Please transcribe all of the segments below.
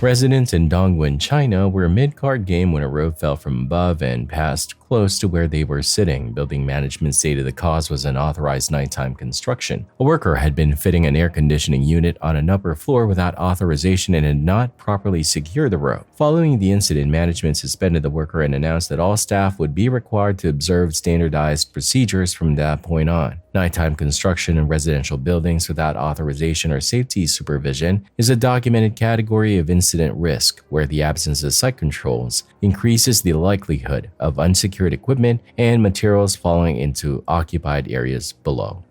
Residents in Dongguan, China were mid-card game when a rope fell from above and passed close to where they were sitting. Building management stated the cause was unauthorized nighttime construction. A worker had been fitting an air conditioning unit on an upper floor without authorization and had not properly secured the rope. Following the incident, management suspended the worker and announced that all staff would be required to observe standardized procedures from that point on. Nighttime construction in residential buildings without authorization or safety supervision is a documented category of incident risk, where the absence of site controls increases the likelihood of unsecured equipment and materials falling into occupied areas below.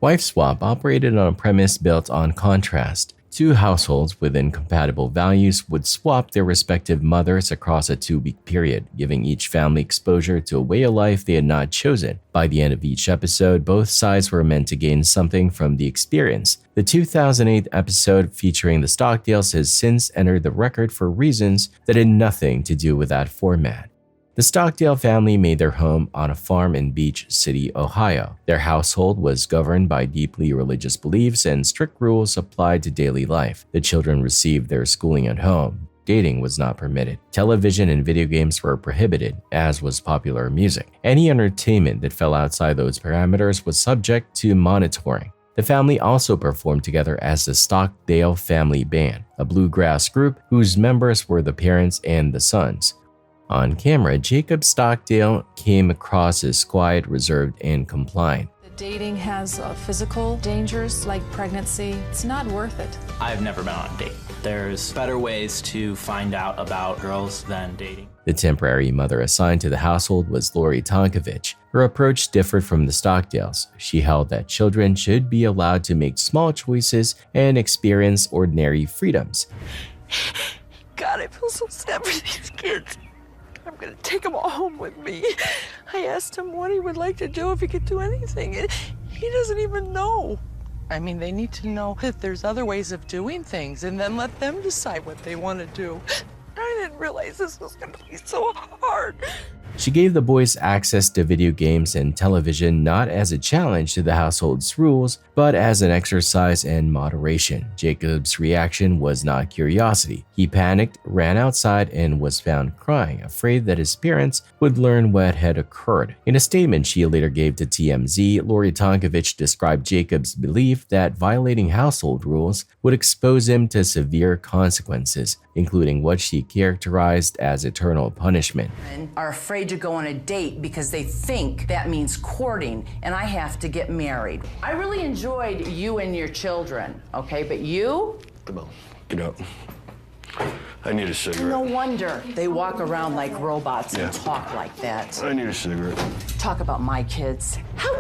Wife swap operated on a premise built on contrast. Two households with incompatible values would swap their respective mothers across a 2-week period, giving each family exposure to a way of life they had not chosen. By the end of each episode, both sides were meant to gain something from the experience. The 2008 episode featuring the Stockdales has since entered the record for reasons that had nothing to do with that format. The Stockdale family made their home on a farm in Beach City, Ohio. Their household was governed by deeply religious beliefs and strict rules applied to daily life. The children received their schooling at home. Dating was not permitted. Television and video games were prohibited, as was popular music. Any entertainment that fell outside those parameters was subject to monitoring. The family also performed together as the Stockdale Family Band, a bluegrass group whose members were the parents and the sons. On camera, Jacob Stockdale came across as quiet, reserved, and compliant. Dating has physical dangers like pregnancy. It's not worth it. I've never been on a date. There's better ways to find out about girls than dating. The temporary mother assigned to the household was Lori Tonkovich. Her approach differed from the Stockdales. She held that children should be allowed to make small choices and experience ordinary freedoms. God, I feel so sad for these kids. I'm gonna take them all home with me. I asked him what he would like to do, if he could do anything, and he doesn't even know. I mean, they need to know that there's other ways of doing things, and then let them decide what they want to do. I didn't realize this was gonna be so hard. She gave the boys access to video games and television not as a challenge to the household's rules, but as an exercise in moderation. Jacob's reaction was not curiosity. He panicked, ran outside, and was found crying, afraid that his parents would learn what had occurred. In a statement she later gave to TMZ, Lori Tonkovich described Jacob's belief that violating household rules would expose him to severe consequences, including what she characterized as eternal punishment. Are afraid to go on a date because they think that means courting and I have to get married. I really enjoyed you and your children, okay? But you? Come on, get up. I need a cigarette. No wonder they walk around like robots and talk like that. I need a cigarette. Talk about my kids. How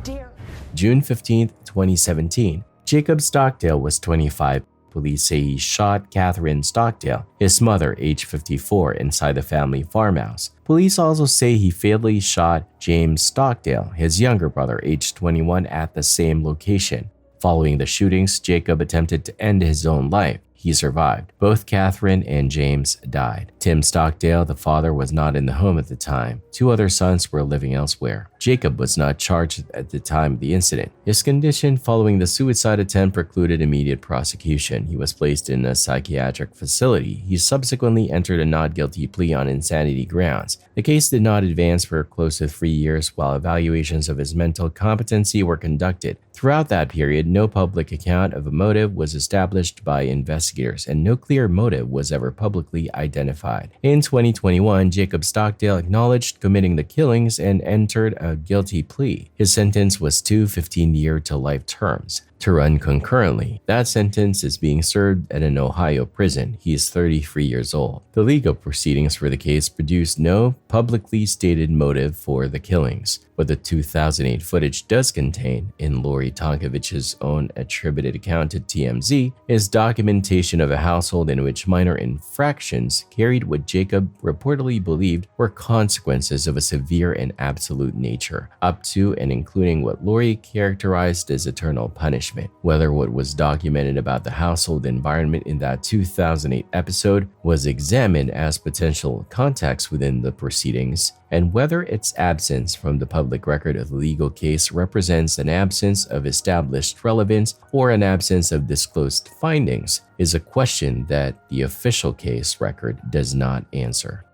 dare. June 15, 2017. Jacob Stockdale was 25. Police say he shot Catherine Stockdale, his mother, age 54, inside the family farmhouse. Police also say he fatally shot James Stockdale, his younger brother, age 21, at the same location. Following the shootings, Jacob attempted to end his own life. He survived. Both Catherine and James died. Tim Stockdale, the father, was not in the home at the time. Two other sons were living elsewhere. Jacob was not charged at the time of the incident. His condition following the suicide attempt precluded immediate prosecution. He was placed in a psychiatric facility. He subsequently entered a not guilty plea on insanity grounds. The case did not advance for close to 3 years while evaluations of his mental competency were conducted. Throughout that period, no public account of a motive was established by investigators, and no clear motive was ever publicly identified. In 2021, Jacob Stockdale acknowledged committing the killings and entered a guilty plea. His sentence was 2 15-year to life terms to run concurrently. That sentence is being served at an Ohio prison. He is 33 years old. The legal proceedings for the case produced no publicly stated motive for the killings. What the 2008 footage does contain, in Lori Tonkovich's own attributed account to TMZ, is documentation of a household in which minor infractions carried what Jacob reportedly believed were consequences of a severe and absolute nature, up to and including what Lori characterized as eternal punishment. management. Whether what was documented about the household environment in that 2008 episode was examined as potential context within the proceedings, and whether its absence from the public record of the legal case represents an absence of established relevance or an absence of disclosed findings is a question that the official case record does not answer.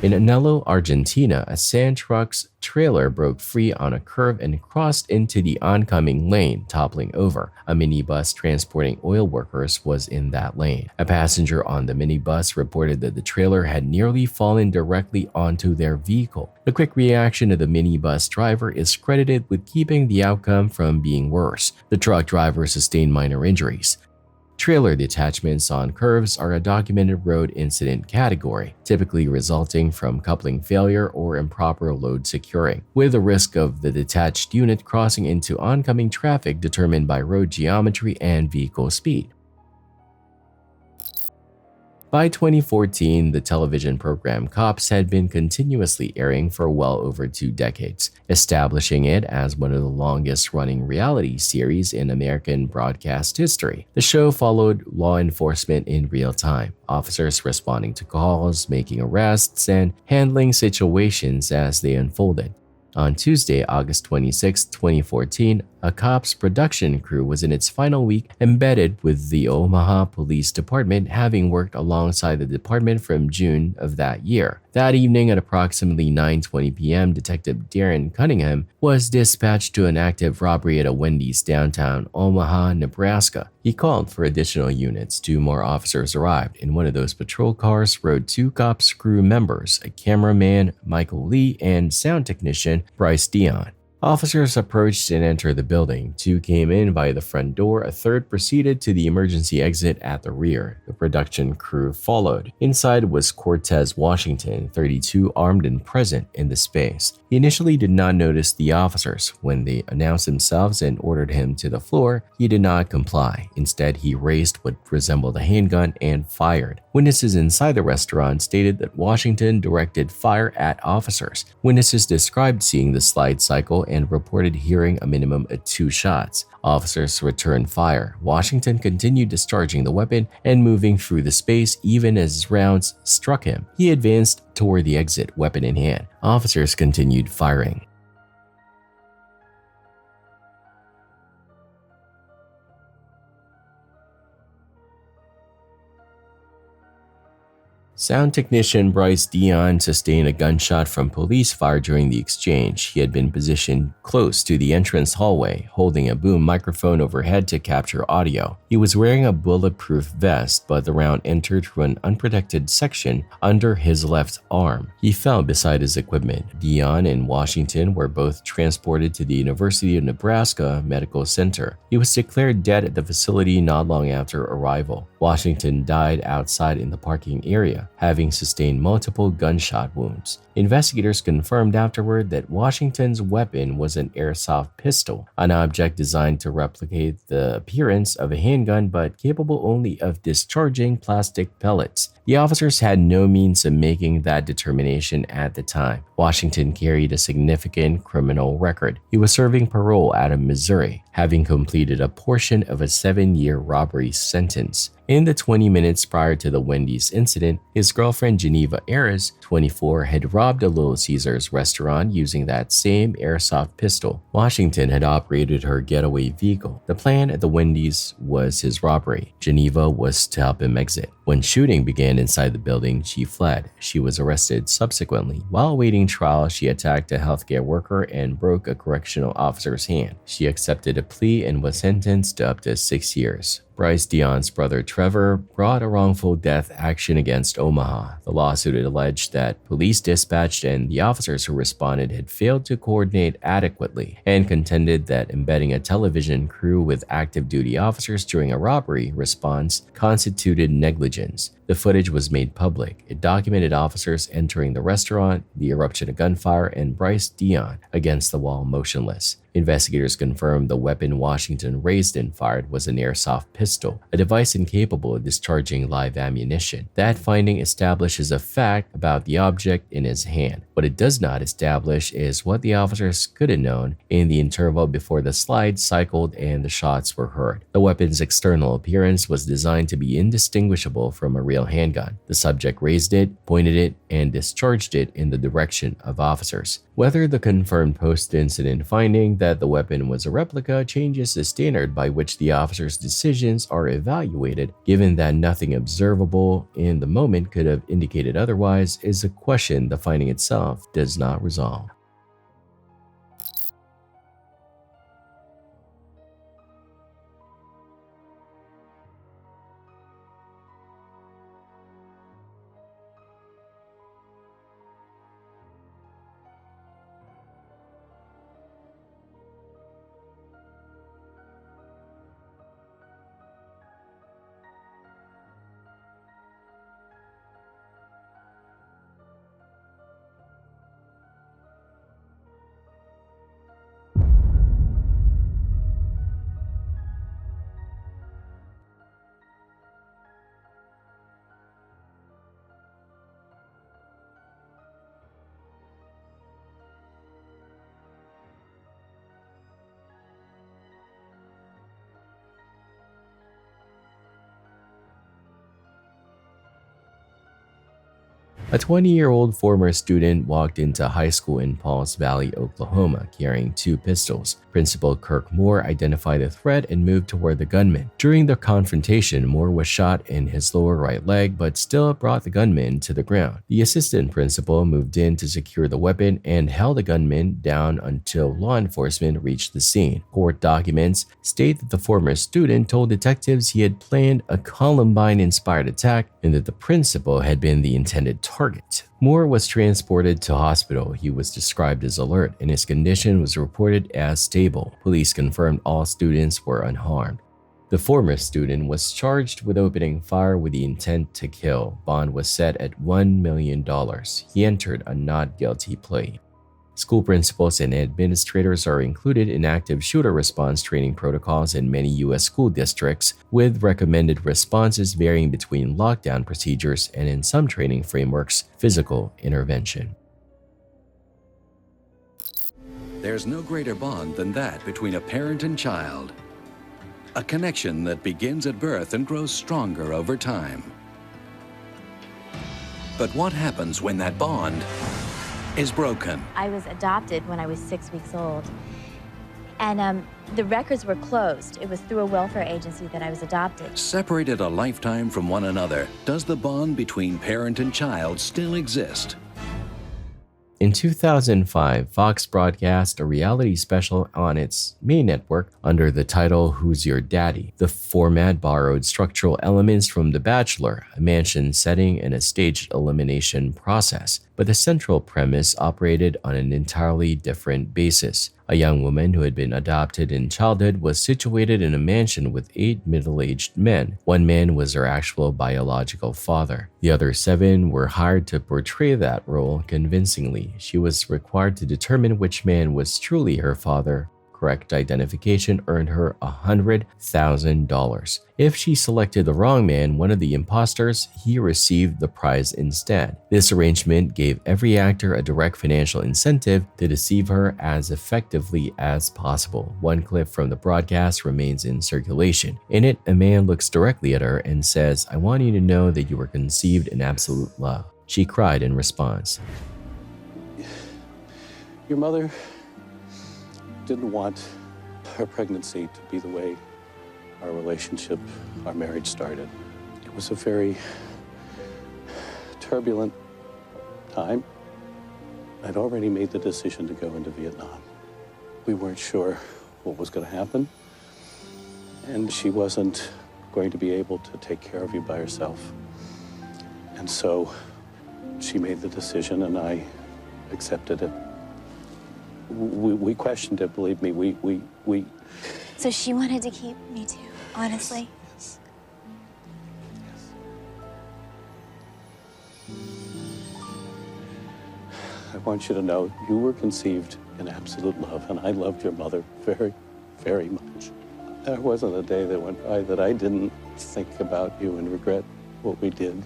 In Anello, Argentina, a sand truck's trailer broke free on a curve and crossed into the oncoming lane, toppling over. A minibus transporting oil workers was in that lane. A passenger on the minibus reported that the trailer had nearly fallen directly onto their vehicle. The quick reaction of the minibus driver is credited with keeping the outcome from being worse. The truck driver sustained minor injuries. Trailer detachments on curves are a documented road incident category, typically resulting from coupling failure or improper load securing, with the risk of the detached unit crossing into oncoming traffic determined by road geometry and vehicle speed. By 2014, the television program Cops had been continuously airing for well over 2 decades, establishing it as one of the longest-running reality series in American broadcast history. The show followed law enforcement in real time, officers responding to calls, making arrests, and handling situations as they unfolded. On Tuesday, August 26, 2014, a Cops production crew was in its final week embedded with the Omaha Police Department, having worked alongside the department from June of that year. That evening at approximately 9:20 p.m., Detective Darren Cunningham was dispatched to an active robbery at a Wendy's downtown Omaha, Nebraska. He called for additional units. 2 more officers arrived. In one of those patrol cars rode 2 Cops crew members, a cameraman, Michael Lee, and sound technician, Bryce Dion. Officers approached and entered the building. 2 came in via the front door, a third proceeded to the emergency exit at the rear. The production crew followed. Inside was Cortez Washington, 32, armed and present in the space. He initially did not notice the officers. When they announced themselves and ordered him to the floor, he did not comply. Instead, he raised what resembled a handgun and fired. Witnesses inside the restaurant stated that Washington directed fire at officers. Witnesses described seeing the slide cycle and reported hearing a minimum of 2 shots. Officers returned fire. Washington continued discharging the weapon and moving through the space even as rounds struck him. He advanced toward the exit, weapon in hand. Officers continued firing. Sound technician Bryce Dion sustained a gunshot from police fire during the exchange. He had been positioned close to the entrance hallway, holding a boom microphone overhead to capture audio. He was wearing a bulletproof vest, but the round entered through an unprotected section under his left arm. He fell beside his equipment. Dion and Washington were both transported to the University of Nebraska Medical Center. He was declared dead at the facility not long after arrival. Washington died outside in the parking area, having sustained multiple gunshot wounds. Investigators confirmed afterward that Washington's weapon was an airsoft pistol, an object designed to replicate the appearance of a handgun but capable only of discharging plastic pellets. The officers had no means of making that determination at the time. Washington carried a significant criminal record. He was serving parole out of Missouri, having completed a portion of a 7-year robbery sentence. In the 20 minutes prior to the Wendy's incident, his girlfriend Geneva Ayres, 24, had robbed a Little Caesars restaurant using that same airsoft pistol. Washington had operated her getaway vehicle. The plan at the Wendy's was his robbery. Geneva was to help him exit. When shooting began inside the building, she fled. She was arrested subsequently. While awaiting trial, she attacked a healthcare worker and broke a correctional officer's hand. She accepted a plea and was sentenced to up to 6 years. Bryce Dion's brother Trevor brought a wrongful death action against Omaha. The lawsuit alleged that police dispatched and the officers who responded had failed to coordinate adequately, and contended that embedding a television crew with active duty officers during a robbery response constituted negligence. The footage was made public. It documented officers entering the restaurant, the eruption of gunfire, and Bryce Dion against the wall motionless. Investigators confirmed the weapon Washington raised and fired was an airsoft pistol, a device incapable of discharging live ammunition. That finding establishes a fact about the object in his hand. What it does not establish is what the officers could have known in the interval before the slide cycled and the shots were heard. The weapon's external appearance was designed to be indistinguishable from a real handgun. The subject raised it, pointed it, and discharged it in the direction of officers. Whether the confirmed post-incident finding that the weapon was a replica changes the standard by which the officers' decisions are evaluated, given that nothing observable in the moment could have indicated otherwise, is a question the finding itself does not resolve. A 20-year-old former student walked into high school in Pauls Valley, Oklahoma, carrying 2 pistols. Principal Kirk Moore identified the threat and moved toward the gunman. During the confrontation, Moore was shot in his lower right leg but still brought the gunman to the ground. The assistant principal moved in to secure the weapon and held the gunman down until law enforcement reached the scene. Court documents state that the former student told detectives he had planned a Columbine-inspired attack and that the principal had been the intended target. Moore was transported to hospital. He was described as alert, and his condition was reported as stable. Police confirmed all students were unharmed. The former student was charged with opening fire with the intent to kill. Bond was set at $1 million. He entered a not guilty plea. School principals and administrators are included in active shooter response training protocols in many U.S. school districts, with recommended responses varying between lockdown procedures and, in some training frameworks, physical intervention. There's no greater bond than that between a parent and child. A connection that begins at birth and grows stronger over time. But what happens when that bond is broken? I was adopted when I was 6 weeks old. And the records were closed. It was through a welfare agency that I was adopted. Separated a lifetime from one another, does the bond between parent and child still exist? In 2005, Fox broadcast a reality special on its main network under the title Who's Your Daddy? The format borrowed structural elements from The Bachelor, a mansion setting and a staged elimination process, but the central premise operated on an entirely different basis. A young woman who had been adopted in childhood was situated in a mansion with 8 middle-aged men. One man was her actual biological father. The other 7 were hired to portray that role convincingly. She was required to determine which man was truly her father. Correct identification earned her $100,000. If she selected the wrong man, one of the imposters, he received the prize instead. This arrangement gave every actor a direct financial incentive to deceive her as effectively as possible. One clip from the broadcast remains in circulation. In it, a man looks directly at her and says, "I want you to know that you were conceived in absolute love." She cried in response. Your mother didn't want her pregnancy to be the way our relationship, our marriage started. It was a very turbulent time. I'd already made the decision to go into Vietnam. We weren't sure what was going to happen, and she wasn't going to be able to take care of you by herself. And so she made the decision, and I accepted it. We questioned it, believe me. We. So she wanted to keep me too, honestly. Yes. I want you to know you were conceived in absolute love, and I loved your mother very, very much. There wasn't a day that went by that I didn't think about you and regret what we did.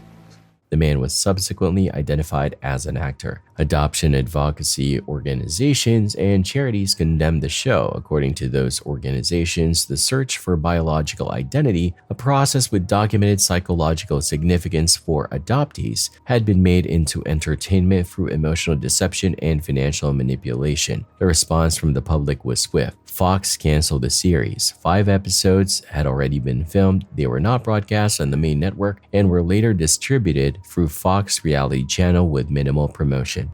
The man was subsequently identified as an actor. Adoption advocacy organizations and charities condemned the show. According to those organizations, the search for biological identity, a process with documented psychological significance for adoptees, had been made into entertainment through emotional deception and financial manipulation. The response from the public was swift. Fox canceled the series. 5 episodes had already been filmed. They were not broadcast on the main network and were later distributed through Fox reality channel with minimal promotion.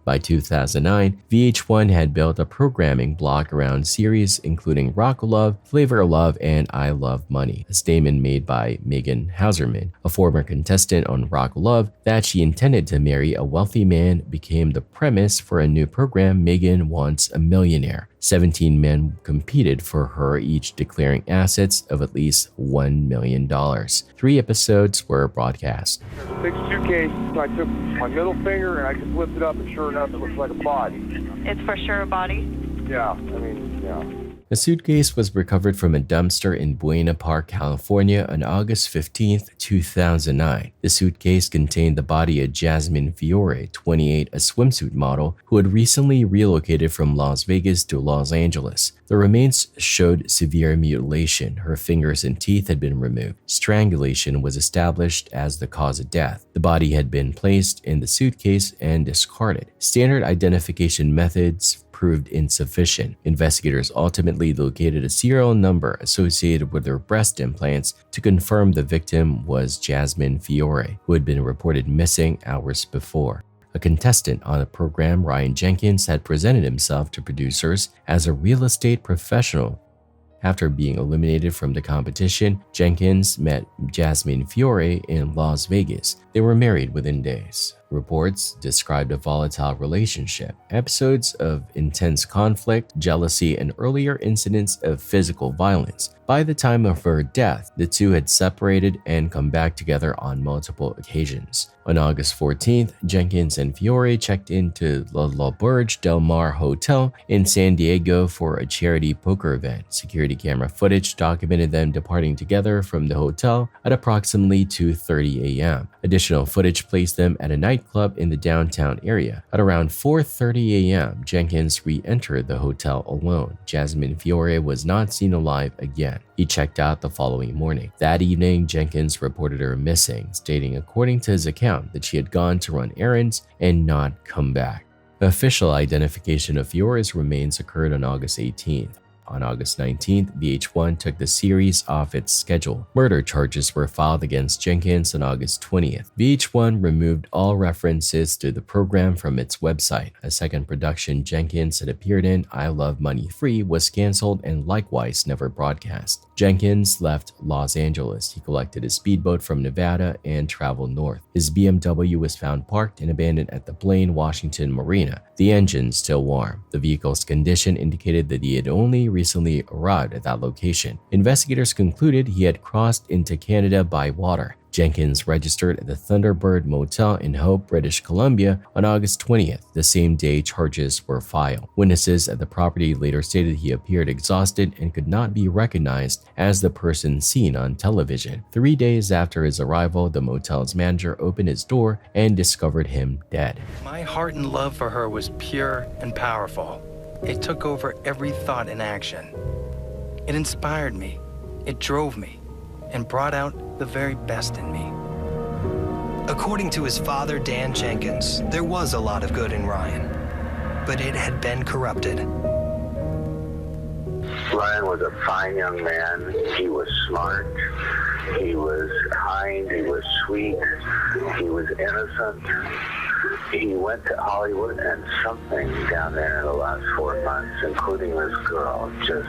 By 2009, VH1 had built a programming block around series including Rock of Love, Flavor of Love, and I Love Money. A statement made by Megan Hauserman, a former contestant on Rock of Love, that she intended to marry a wealthy man became the premise for a new program, Megan Wants a Millionaire. 17 men competed for her, each declaring assets of at least $1 million. 3 episodes were broadcast. There's a big suitcase. I took my middle finger and I just lifted it up, and sure enough, it looks like a body. It's for sure a body? Yeah, yeah. The suitcase was recovered from a dumpster in Buena Park, California on August 15, 2009. The suitcase contained the body of Jasmine Fiore, 28, a swimsuit model who had recently relocated from Las Vegas to Los Angeles. The remains showed severe mutilation. Her fingers and teeth had been removed. Strangulation was established as the cause of death. The body had been placed in the suitcase and discarded. Standard identification methods proved insufficient. Investigators ultimately located a serial number associated with her breast implants to confirm the victim was Jasmine Fiore, who had been reported missing hours before. A contestant on the program, Ryan Jenkins, had presented himself to producers as a real estate professional. After being eliminated from the competition, Jenkins met Jasmine Fiore in Las Vegas. They were married within days. Reports described a volatile relationship, episodes of intense conflict, jealousy, and earlier incidents of physical violence. By the time of her death, the two had separated and come back together on multiple occasions. On August 14th, Jenkins and Fiore checked into the L'Auberge Del Mar Hotel in San Diego for a charity poker event. Security camera footage documented them departing together from the hotel at approximately 2:30 a.m. Additional footage placed them at a nightclub in the downtown area. At around 4:30 a.m., Jenkins re-entered the hotel alone. Jasmine Fiore was not seen alive again. He checked out the following morning. That evening, Jenkins reported her missing, stating according to his account that she had gone to run errands and not come back. The official identification of Fiore's remains occurred on August 18th. On August 19th, VH1 took the series off its schedule. Murder charges were filed against Jenkins on August 20th. VH1 removed all references to the program from its website. A second production Jenkins had appeared in, I Love Money 3, was canceled and likewise never broadcast. Jenkins left Los Angeles. He collected a speedboat from Nevada and traveled north. His BMW was found parked and abandoned at the Blaine, Washington Marina, the engine still warm. The vehicle's condition indicated that he had only recently arrived at that location. Investigators concluded he had crossed into Canada by water. Jenkins registered at the Thunderbird Motel in Hope, British Columbia on August 20th. The same day charges were filed. Witnesses at the property later stated he appeared exhausted and could not be recognized as the person seen on television. 3 days after his arrival, the motel's manager opened his door and discovered him dead. My heart and love for her was pure and powerful. It took over every thought and action. It inspired me, it drove me, and brought out the very best in me. According to his father, Dan Jenkins, there was a lot of good in Ryan, but it had been corrupted. Ryan was a fine young man. He was smart. He was kind. He was sweet. He was innocent. He went to Hollywood, and something down there in the last 4 months, including this girl, just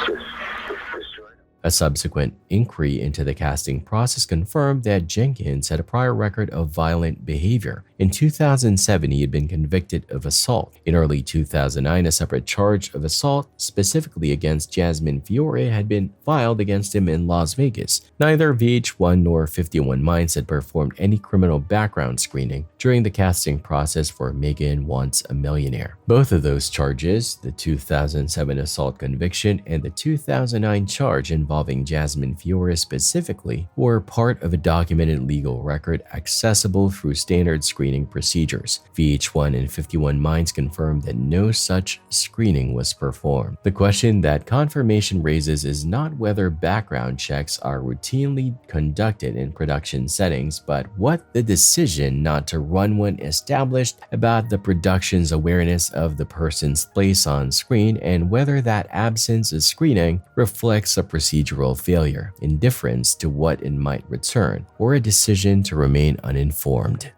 destroyed him. A subsequent inquiry into the casting process confirmed that Jenkins had a prior record of violent behavior. In 2007, he had been convicted of assault. In early 2009, a separate charge of assault, specifically against Jasmine Fiore, had been filed against him in Las Vegas. Neither VH1 nor 51 Minds had performed any criminal background screening during the casting process for Megan Wants a Millionaire. Both of those charges, the 2007 assault conviction and the 2009 charge involving Jasmine Fiore specifically, were part of a documented legal record accessible through standard screening procedures. VH1 and 51 Minds confirmed that no such screening was performed. The question that confirmation raises is not whether background checks are routinely conducted in production settings, but what the decision not to run one established about the production's awareness of the person's place on screen, and whether that absence of screening reflects a procedural failure, indifference to what it might return, or a decision to remain uninformed.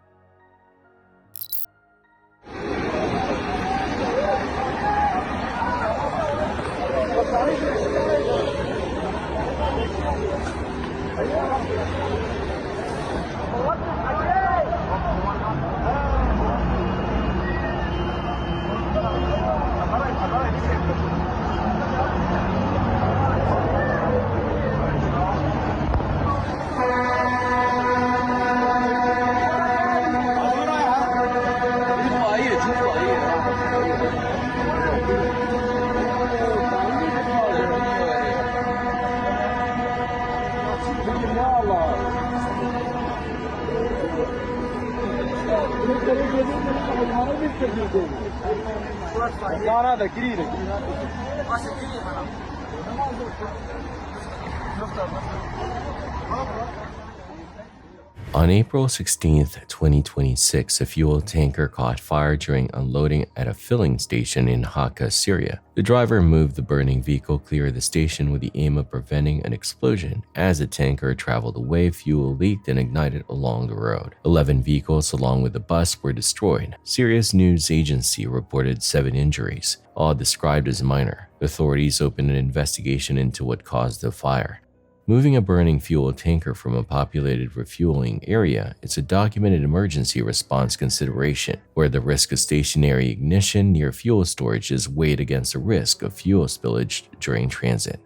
On April 16, 2026, a fuel tanker caught fire during unloading at a filling station in Hakka, Syria. The driver moved the burning vehicle clear of the station with the aim of preventing an explosion. As the tanker traveled away, fuel leaked and ignited along the road. 11 vehicles along with the bus were destroyed. Syria's news agency reported 7 injuries, all described as minor. Authorities opened an investigation into what caused the fire. Moving a burning fuel tanker from a populated refueling area is a documented emergency response consideration, where the risk of stationary ignition near fuel storage is weighed against the risk of fuel spillage during transit.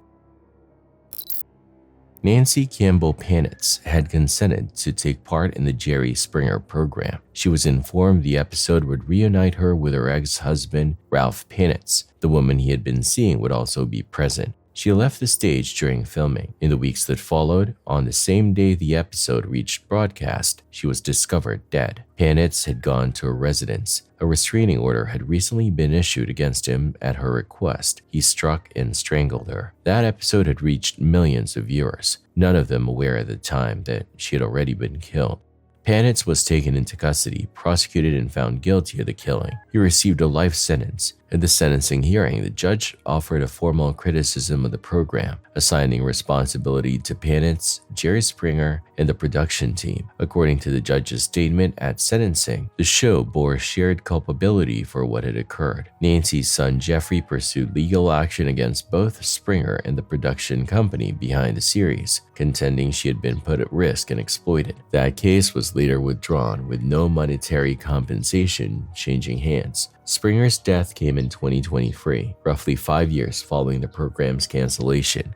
Nancy Campbell Panitz had consented to take part in the Jerry Springer program. She was informed the episode would reunite her with her ex-husband, Ralph Panitz. The woman he had been seeing would also be present. She left the stage during filming. In the weeks that followed, on the same day the episode reached broadcast, she was discovered dead. Panitz had gone to a residence. A restraining order had recently been issued against him at her request. He struck and strangled her. That episode had reached millions of viewers, none of them aware at the time that she had already been killed. Panitz was taken into custody, prosecuted, and found guilty of the killing. He received a life sentence. At the sentencing hearing, the judge offered a formal criticism of the program, assigning responsibility to Panitz, Jerry Springer, and the production team. According to the judge's statement at sentencing, the show bore shared culpability for what had occurred. Nancy's son Jeffrey pursued legal action against both Springer and the production company behind the series, contending she had been put at risk and exploited. That case was later withdrawn, with no monetary compensation changing hands. Springer's death came in 2023, roughly 5 years following the program's cancellation.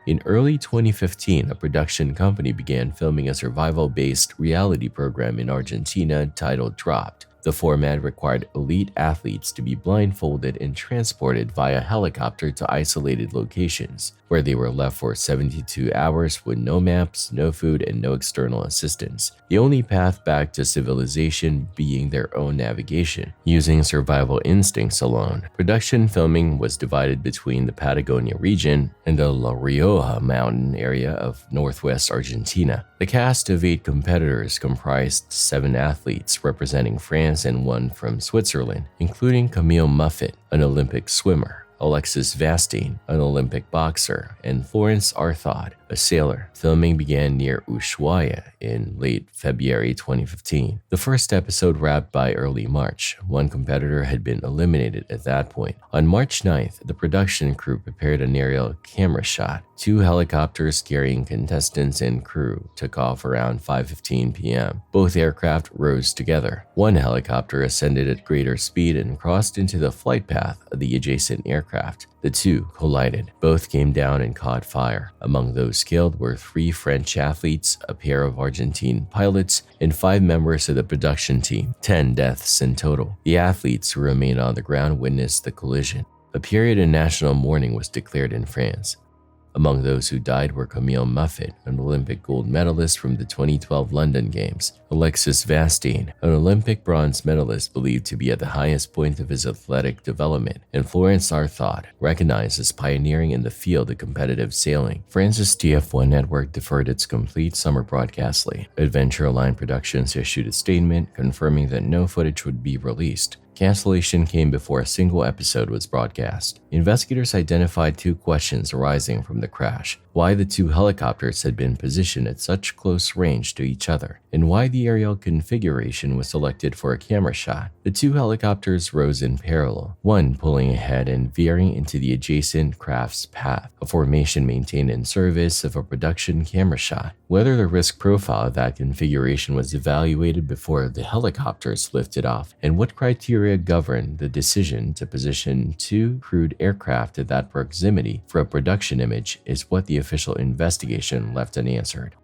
In early 2015, a production company began filming a survival-based reality program in Argentina titled Dropped. The format required elite athletes to be blindfolded and transported via helicopter to isolated locations. where they were left for 72 hours with no maps, no food, and no external assistance. The only path back to civilization being their own navigation, using survival instincts alone. Production filming was divided between the Patagonia region and the La Rioja mountain area of northwest Argentina. The cast of 8 competitors comprised 7 athletes representing France and 1 from Switzerland, including Camille Muffet, an Olympic swimmer, Alexis Vastine, an Olympic boxer, and Florence Arthod, a sailor. Filming began near Ushuaia in late February 2015. The first episode wrapped by early March. 1 competitor had been eliminated at that point. On March 9th, the production crew prepared an aerial camera shot. 2 helicopters carrying contestants and crew took off around 5:15 p.m. Both aircraft rose together. 1 helicopter ascended at greater speed and crossed into the flight path of the adjacent aircraft. The 2 collided. Both came down and caught fire. Among those killed were 3 French athletes, a pair of Argentine pilots, and 5 members of the production team. 10 deaths in total. The athletes who remained on the ground witnessed the collision. A period of national mourning was declared in France. Among those who died were Camille Muffet, an Olympic gold medalist from the 2012 London Games, Alexis Vastine, an Olympic bronze medalist believed to be at the highest point of his athletic development, and Florence Arthod, recognized as pioneering in the field of competitive sailing. France's TF1 network deferred its complete summer broadcast slate. Adventure Line Productions issued a statement confirming that no footage would be released. Cancellation came before a single episode was broadcast. Investigators identified 2 questions arising from the crash: why the 2 helicopters had been positioned at such close range to each other, and why the aerial configuration was selected for a camera shot. The 2 helicopters rose in parallel, one pulling ahead and veering into the adjacent craft's path, a formation maintained in service of a production camera shot. Whether the risk profile of that configuration was evaluated before the helicopters lifted off, and what criteria governed the decision to position 2 crewed aircraft at that proximity for a production image is what the official investigation left unanswered.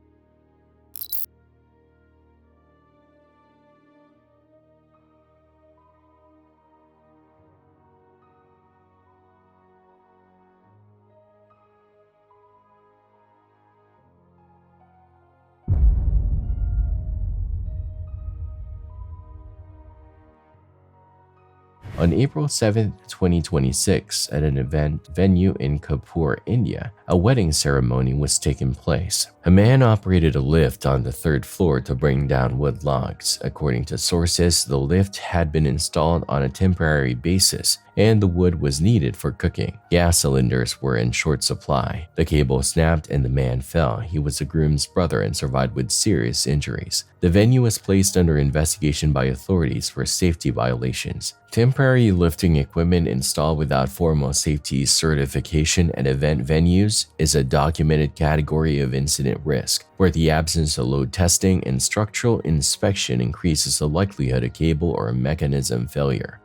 On April 7, 2026, at an event venue in Kapur, India, a wedding ceremony was taking place. A man operated a lift on the 3rd floor to bring down wood logs. According to sources, the lift had been installed on a temporary basis, and the wood was needed for cooking. Gas cylinders were in short supply. The cable snapped and the man fell. He was the groom's brother and survived with serious injuries. The venue was placed under investigation by authorities for safety violations. Temporary lifting equipment installed without formal safety certification at event venues is a documented category of incident risk, where the absence of load testing and structural inspection increases the likelihood of cable or mechanism failure.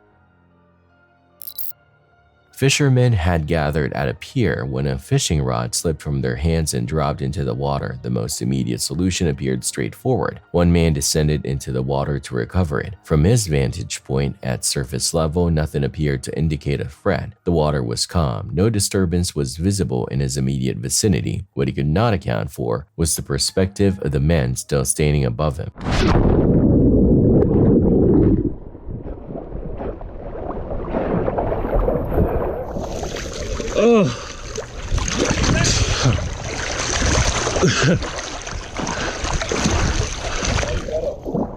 Fishermen had gathered at a pier when a fishing rod slipped from their hands and dropped into the water. The most immediate solution appeared straightforward. One man descended into the water to recover it. From his vantage point at surface level, nothing appeared to indicate a threat. The water was calm. No disturbance was visible in his immediate vicinity. What he could not account for was the perspective of the men still standing above him.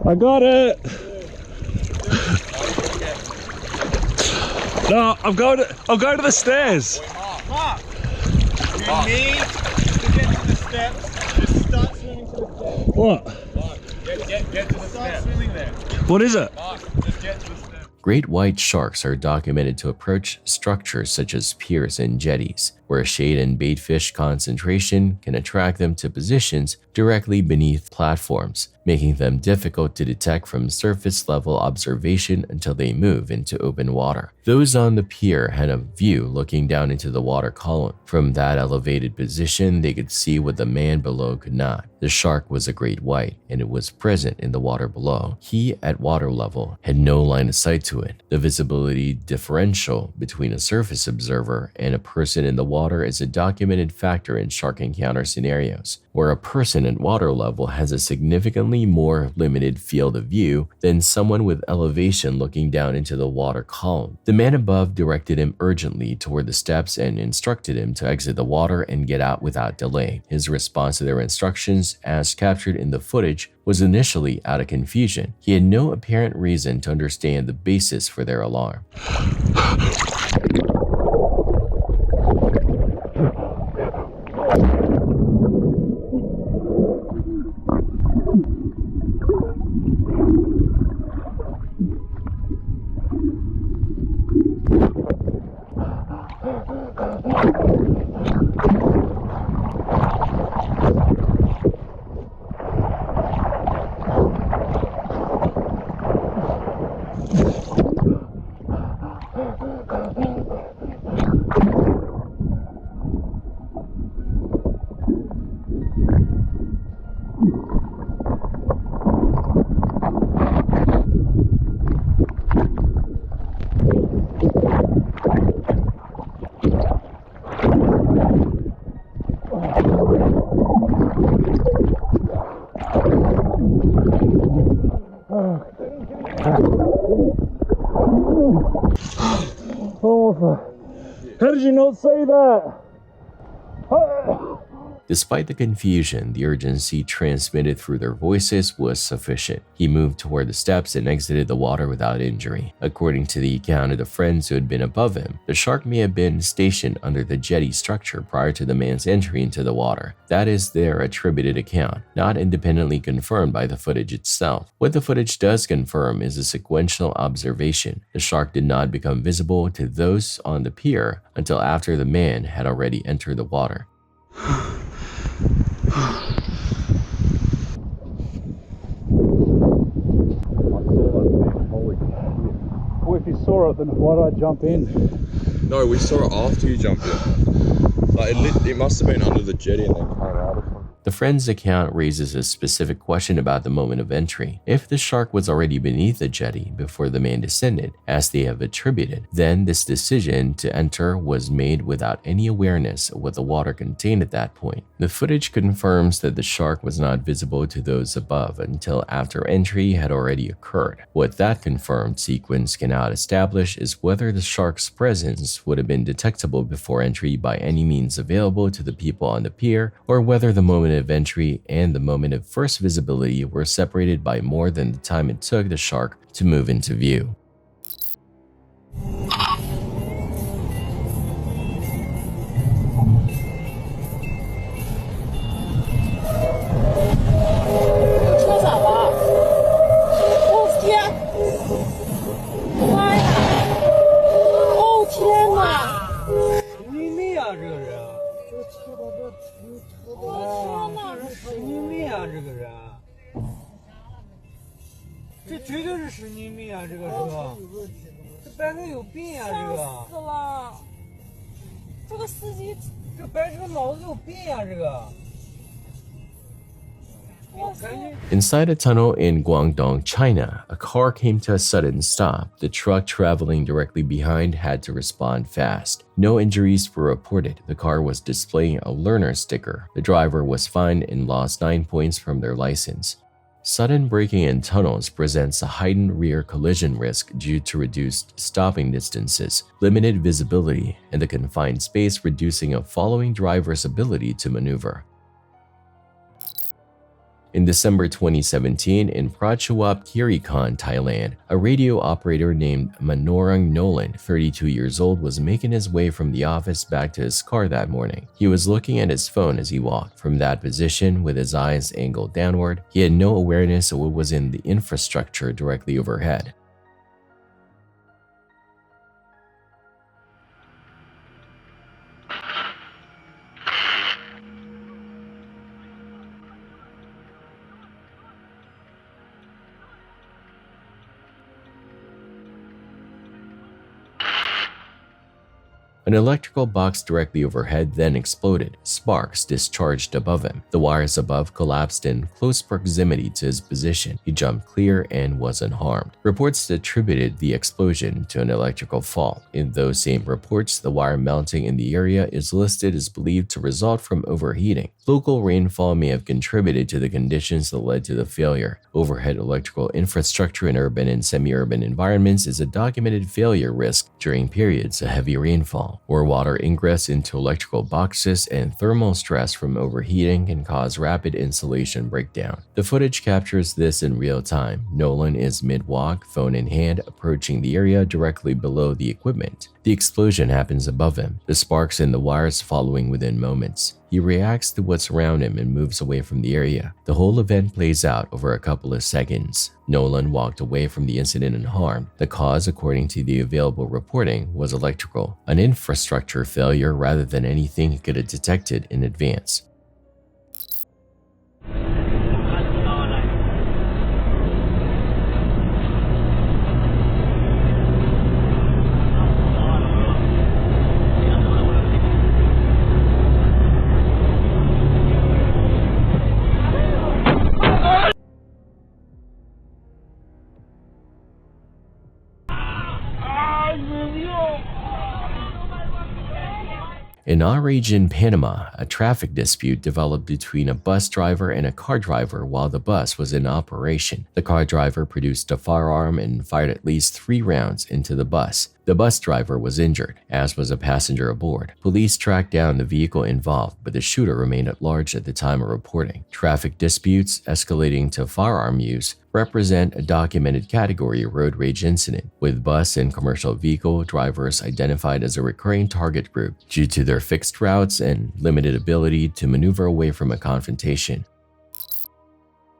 I got it. No, I'm going to the stairs. Mark, you need to get to the steps. Just start swimming to the steps. What? Mark, get to the steps. Start swimming there. What is it? Mark, just get to the steps. Great white sharks are documented to approach structures such as piers and jetties, where shade and bait fish concentration can attract them to positions directly beneath platforms, making them difficult to detect from surface level observation until they move into open water. Those on the pier had a view looking down into the water column. From that elevated position, they could see what the man below could not. The shark was a great white, and it was present in the water below. He, at water level, had no line of sight to it. The visibility differential between a surface observer and a person in the water water is a documented factor in shark encounter scenarios, where a person at water level has a significantly more limited field of view than someone with elevation looking down into the water column. The man above directed him urgently toward the steps and instructed him to exit the water and get out without delay. His response to their instructions, as captured in the footage, was initially out of confusion. He had no apparent reason to understand the basis for their alarm. How did you not say that? Despite the confusion, the urgency transmitted through their voices was sufficient. He moved toward the steps and exited the water without injury. According to the account of the friends who had been above him, the shark may have been stationed under the jetty structure prior to the man's entry into the water. That is their attributed account, not independently confirmed by the footage itself. What the footage does confirm is a sequential observation. The shark did not become visible to those on the pier until after the man had already entered the water. Well, if you saw it, then why did I jump in? No, we saw it after you jumped in. Like it must have been under the jetty and then came out or something. The friend's account raises a specific question about the moment of entry. If the shark was already beneath the jetty before the man descended, as they have attributed, then this decision to enter was made without any awareness of what the water contained at that point. The footage confirms that the shark was not visible to those above until after entry had already occurred. What that confirmed sequence cannot establish is whether the shark's presence would have been detectable before entry by any means available to the people on the pier, or whether the moment of entry and the moment of first visibility were separated by more than the time it took the shark to move into view. Inside a tunnel in Guangdong, China, a car came to a sudden stop. The truck traveling directly behind had to respond fast. No injuries were reported. The car was displaying a learner sticker. The driver was fined and lost 9 points from their license. Sudden braking in tunnels presents a heightened rear collision risk due to reduced stopping distances, limited visibility, and the confined space reducing a following driver's ability to maneuver. In December 2017, in Prachuap Khiri-Khan, Thailand, a radio operator named Manorang Nolan, 32 years old, was making his way from the office back to his car that morning. He was looking at his phone as he walked. From that position, with his eyes angled downward, he had no awareness of what was in the infrastructure directly overhead. An electrical box directly overhead then exploded. Sparks discharged above him. The wires above collapsed in close proximity to his position. He jumped clear and was unharmed. Reports attributed the explosion to an electrical fault. In those same reports, the wire melting in the area is listed as believed to result from overheating. Local rainfall may have contributed to the conditions that led to the failure. Overhead electrical infrastructure in urban and semi-urban environments is a documented failure risk during periods of heavy rainfall, or water ingress into electrical boxes and thermal stress from overheating can cause rapid insulation breakdown. The footage captures this in real time. Nolan is mid-walk, phone in hand, approaching the area directly below the equipment. The explosion happens above him, the sparks in the wires following within moments. He reacts to what's around him and moves away from the area. The whole event plays out over a couple of seconds. Nolan walked away from the incident unharmed. The cause, according to the available reporting, was electrical, an infrastructure failure rather than anything he could have detected in advance. In our region, Panama, a traffic dispute developed between a bus driver and a car driver while the bus was in operation. The car driver produced a firearm and fired at least 3 rounds into the bus. The bus driver was injured, as was a passenger aboard. Police tracked down the vehicle involved, but the shooter remained at large at the time of reporting. Traffic disputes escalating to firearm use represent a documented category of road rage incident, with bus and commercial vehicle drivers identified as a recurring target group due to their fixed routes and limited ability to maneuver away from a confrontation.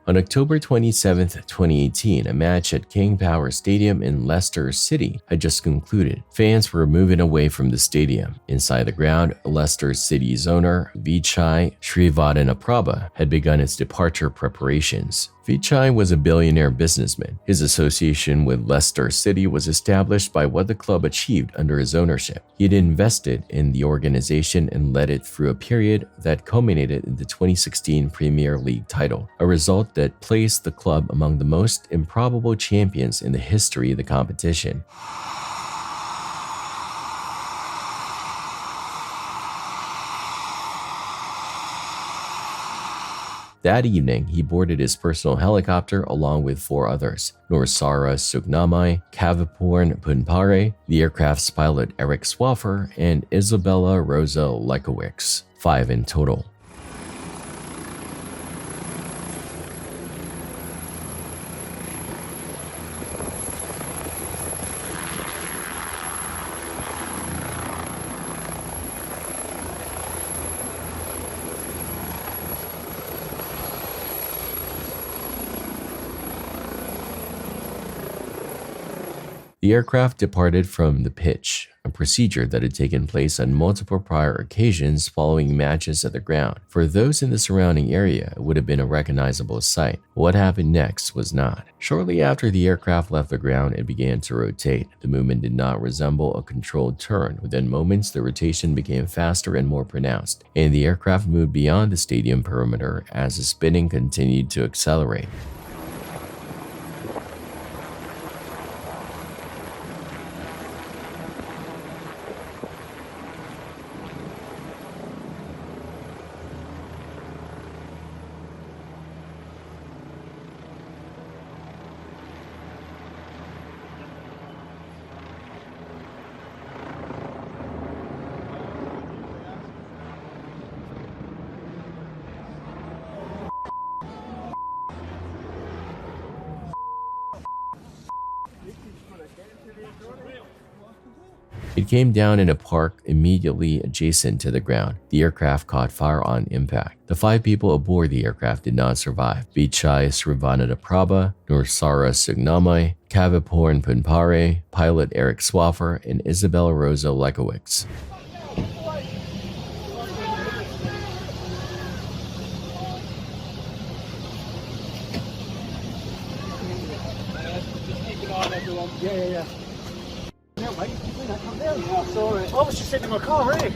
On October 27, 2018, a match at King Power Stadium in Leicester City had just concluded. Fans were moving away from the stadium. Inside the ground, Leicester City's owner, Vichai Srivadanaprabha, had begun its departure preparations. Vichai was a billionaire businessman. His association with Leicester City was established by what the club achieved under his ownership. He had invested in the organization and led it through a period that culminated in the 2016 Premier League title, a result that placed the club among the most improbable champions in the history of the competition. That evening, he boarded his personal helicopter along with 4 others, Nursara Sugnamai, Kaviporn Punpare, the aircraft's pilot Eric Swaffer, and Isabella Rosa Lekowicz, 5 in total. The aircraft departed from the pitch, a procedure that had taken place on multiple prior occasions following matches at the ground. For those in the surrounding area, it would have been a recognizable sight. What happened next was not. Shortly after the aircraft left the ground, it began to rotate. The movement did not resemble a controlled turn. Within moments, the rotation became faster and more pronounced, and the aircraft moved beyond the stadium perimeter as the spinning continued to accelerate. It came down in a park immediately adjacent to the ground. The aircraft caught fire on impact. The 5 people aboard the aircraft did not survive. Vichai Srivadanaprabha, Nursara Sugnamai, Kaviporn Punpare, pilot Eric Swaffer, and Isabella Rosa Lekowicz. Yeah. down, mate. You don't come down. Yeah, I saw it. I was just sitting in my car, really.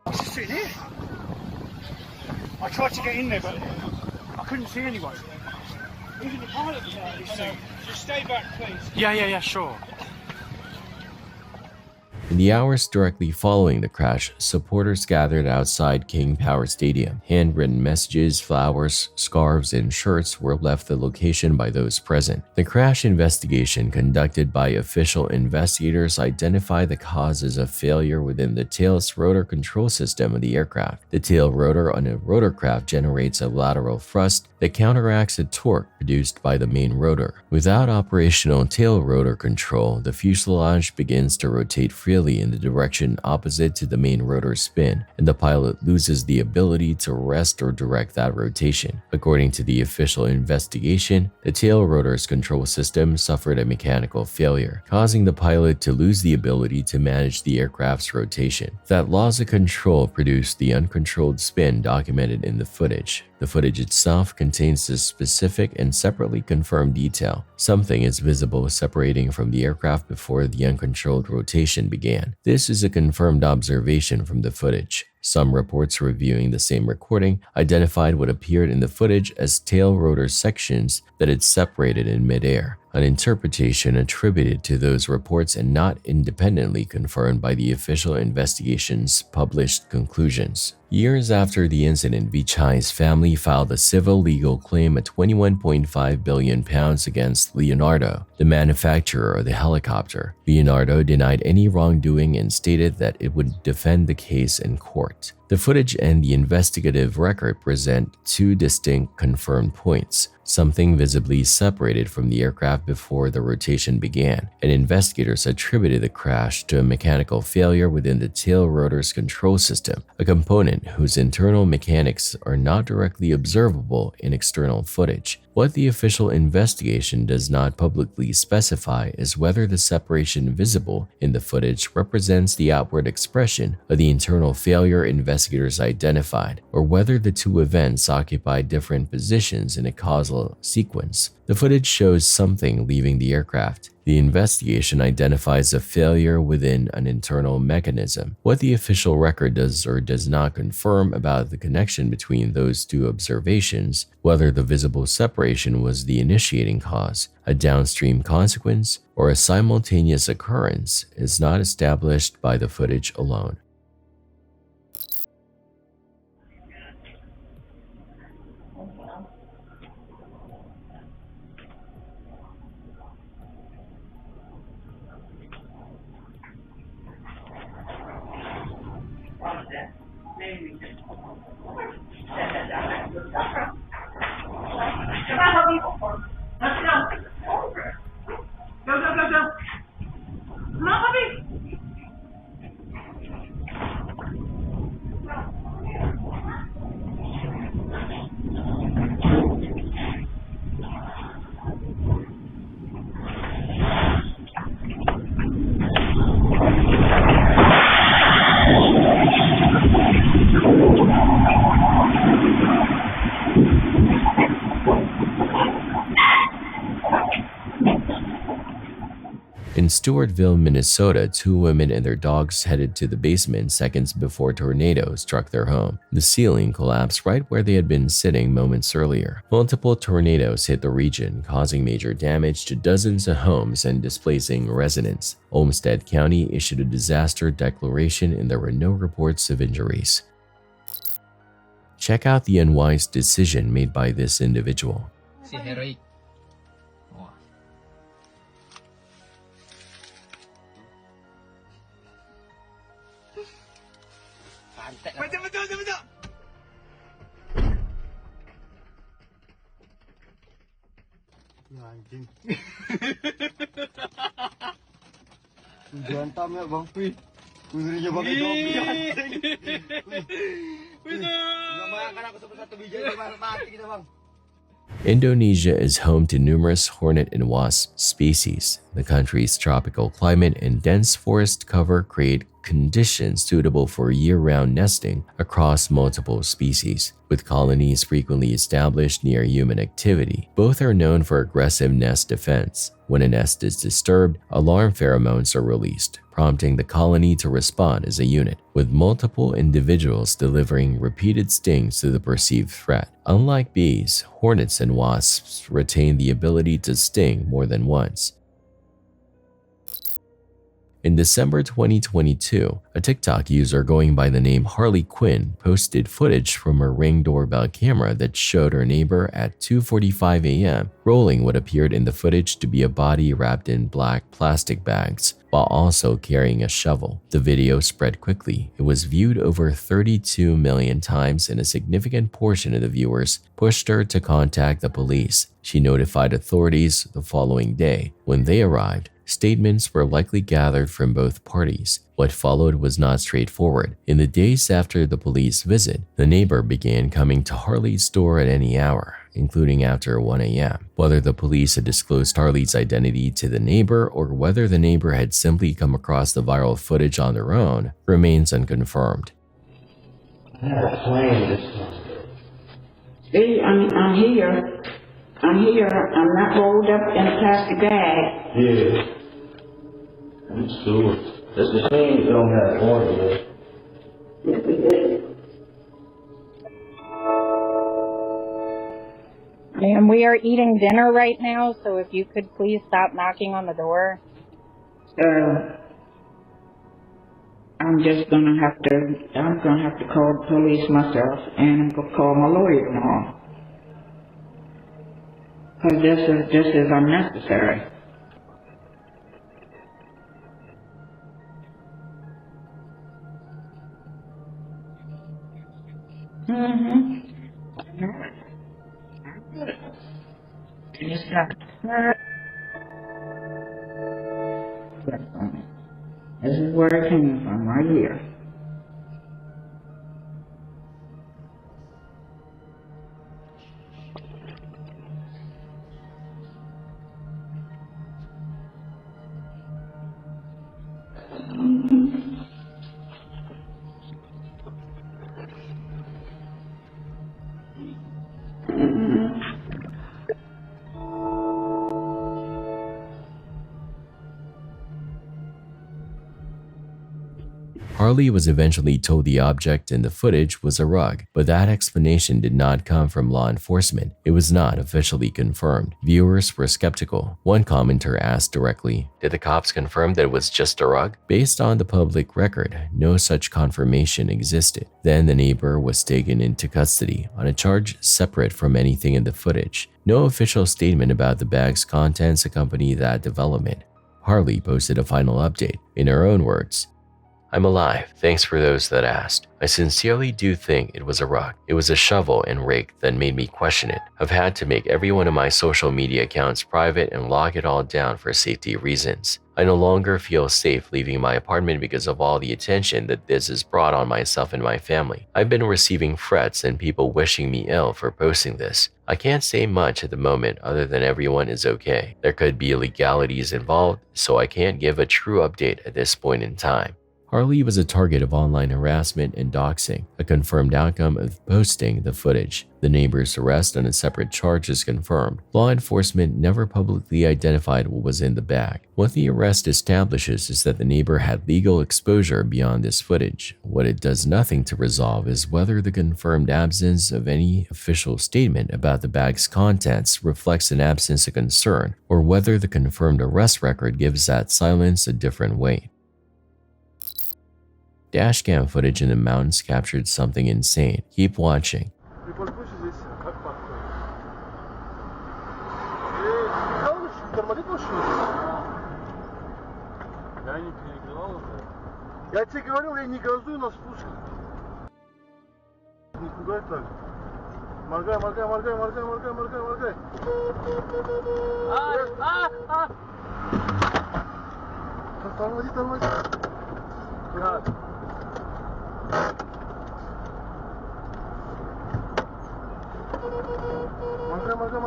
I was just sitting here. I tried to get in there, but I couldn't see anyone. Even the pilot was out of his seat. Just stay back, please. Yeah, sure. In the hours directly following the crash, supporters gathered outside King Power Stadium. Handwritten messages, flowers, scarves, and shirts were left the location by those present. The crash investigation conducted by official investigators identified the causes of failure within the tail's rotor control system of the aircraft. The tail rotor on a rotorcraft generates a lateral thrust that counteracts the torque produced by the main rotor. Without operational tail rotor control, the fuselage begins to rotate freely in the direction opposite to the main rotor spin, and the pilot loses the ability to rest or direct that rotation. According to the official investigation, the tail rotor's control system suffered a mechanical failure, causing the pilot to lose the ability to manage the aircraft's rotation. That loss of control produced the uncontrolled spin documented in the footage. The footage itself contains this specific and separately confirmed detail. Something is visible separating from the aircraft before the uncontrolled rotation began. This is a confirmed observation from the footage. Some reports reviewing the same recording identified what appeared in the footage as tail rotor sections that had separated in midair, an interpretation attributed to those reports and not independently confirmed by the official investigation's published conclusions. Years after the incident, Vichai's family filed a civil legal claim of £21.5 billion against Leonardo, the manufacturer of the helicopter. Leonardo denied any wrongdoing and stated that it would defend the case in court. The footage and the investigative record present two distinct confirmed points. Something visibly separated from the aircraft before the rotation began, and investigators attributed the crash to a mechanical failure within the tail rotor's control system, a component whose internal mechanics are not directly observable in external footage. What the official investigation does not publicly specify is whether the separation visible in the footage represents the outward expression of the internal failure investigators identified, or whether the two events occupy different positions in a causal sequence. The footage shows something leaving the aircraft. The investigation identifies a failure within an internal mechanism. What the official record does or does not confirm about the connection between those two observations, whether the visible separation was the initiating cause, a downstream consequence, or a simultaneous occurrence, is not established by the footage alone. In Stewartville, Minnesota, two women and their dogs headed to the basement seconds before tornadoes struck their home. The ceiling collapsed right where they had been sitting moments earlier. Multiple tornadoes hit the region, causing major damage to dozens of homes and displacing residents. Olmsted County issued a disaster declaration and there were no reports of injuries. Check out the unwise decision made by this individual. Betul. Anjing. Tujuan tam ya Bang Pi. Kudunya pakai topi anjing. Betul. Enggak bayangkan aku sampai satu biji mati kita Bang. Indonesia is home to numerous hornet and wasp species. The country's tropical climate and dense forest cover create conditions suitable for year-round nesting across multiple species, with colonies frequently established near human activity. Both are known for aggressive nest defense. When a nest is disturbed, alarm pheromones are released, prompting the colony to respond as a unit, with multiple individuals delivering repeated stings to the perceived threat. Unlike bees, hornets and wasps retain the ability to sting more than once. In December 2022, a TikTok user going by the name Harley Quinn posted footage from her Ring doorbell camera that showed her neighbor at 2:45 a.m. rolling what appeared in the footage to be a body wrapped in black plastic bags, while also carrying a shovel. The video spread quickly. It was viewed over 32 million times, and a significant portion of the viewers pushed her to contact the police. She notified authorities the following day. When they arrived, statements were likely gathered from both parties. What followed was not straightforward. In the days after the police visit, the neighbor began coming to Harley's door at any hour, including after 1 a.m. Whether the police had disclosed Harley's identity to the neighbor or whether the neighbor had simply come across the viral footage on their own remains unconfirmed. See, I'm here. I'm here. I'm not rolled up in a plastic bag. Yeah. That's cool. That's the shame you don't have order. Yes, we did. Ma'am, we are eating dinner right now, so if you could please stop knocking on the door. I'm gonna have to call the police myself, and I'm gonna call my lawyer tomorrow. Because this is unnecessary. It's not. This is where it came from, right here. Harley was eventually told the object in the footage was a rug, but that explanation did not come from law enforcement. It was not officially confirmed. Viewers were skeptical. One commenter asked directly, "Did the cops confirm that it was just a rug?" Based on the public record, no such confirmation existed. Then the neighbor was taken into custody on a charge separate from anything in the footage. No official statement about the bag's contents accompanied that development. Harley posted a final update. In her own words, "I'm alive, thanks for those that asked. I sincerely do think it was a rug. It was a shovel and rake that made me question it. I've had to make every one of my social media accounts private and lock it all down for safety reasons. I no longer feel safe leaving my apartment because of all the attention that this has brought on myself and my family. I've been receiving threats and people wishing me ill for posting this. I can't say much at the moment other than everyone is okay. There could be illegalities involved, so I can't give a true update at this point in time." Harley was a target of online harassment and doxing, a confirmed outcome of posting the footage. The neighbor's arrest on a separate charge is confirmed. Law enforcement never publicly identified what was in the bag. What the arrest establishes is that the neighbor had legal exposure beyond this footage. What it does nothing to resolve is whether the confirmed absence of any official statement about the bag's contents reflects an absence of concern, or whether the confirmed arrest record gives that silence a different weight. Dashcam footage in the mountains captured something insane. Keep watching. Я тебе говорил, я не газую на спуске. Не пугай так. Моргай, моргай, моргай, моргай, моргай, моргай, моргай. Тормози, тормози. Моргай, моргай,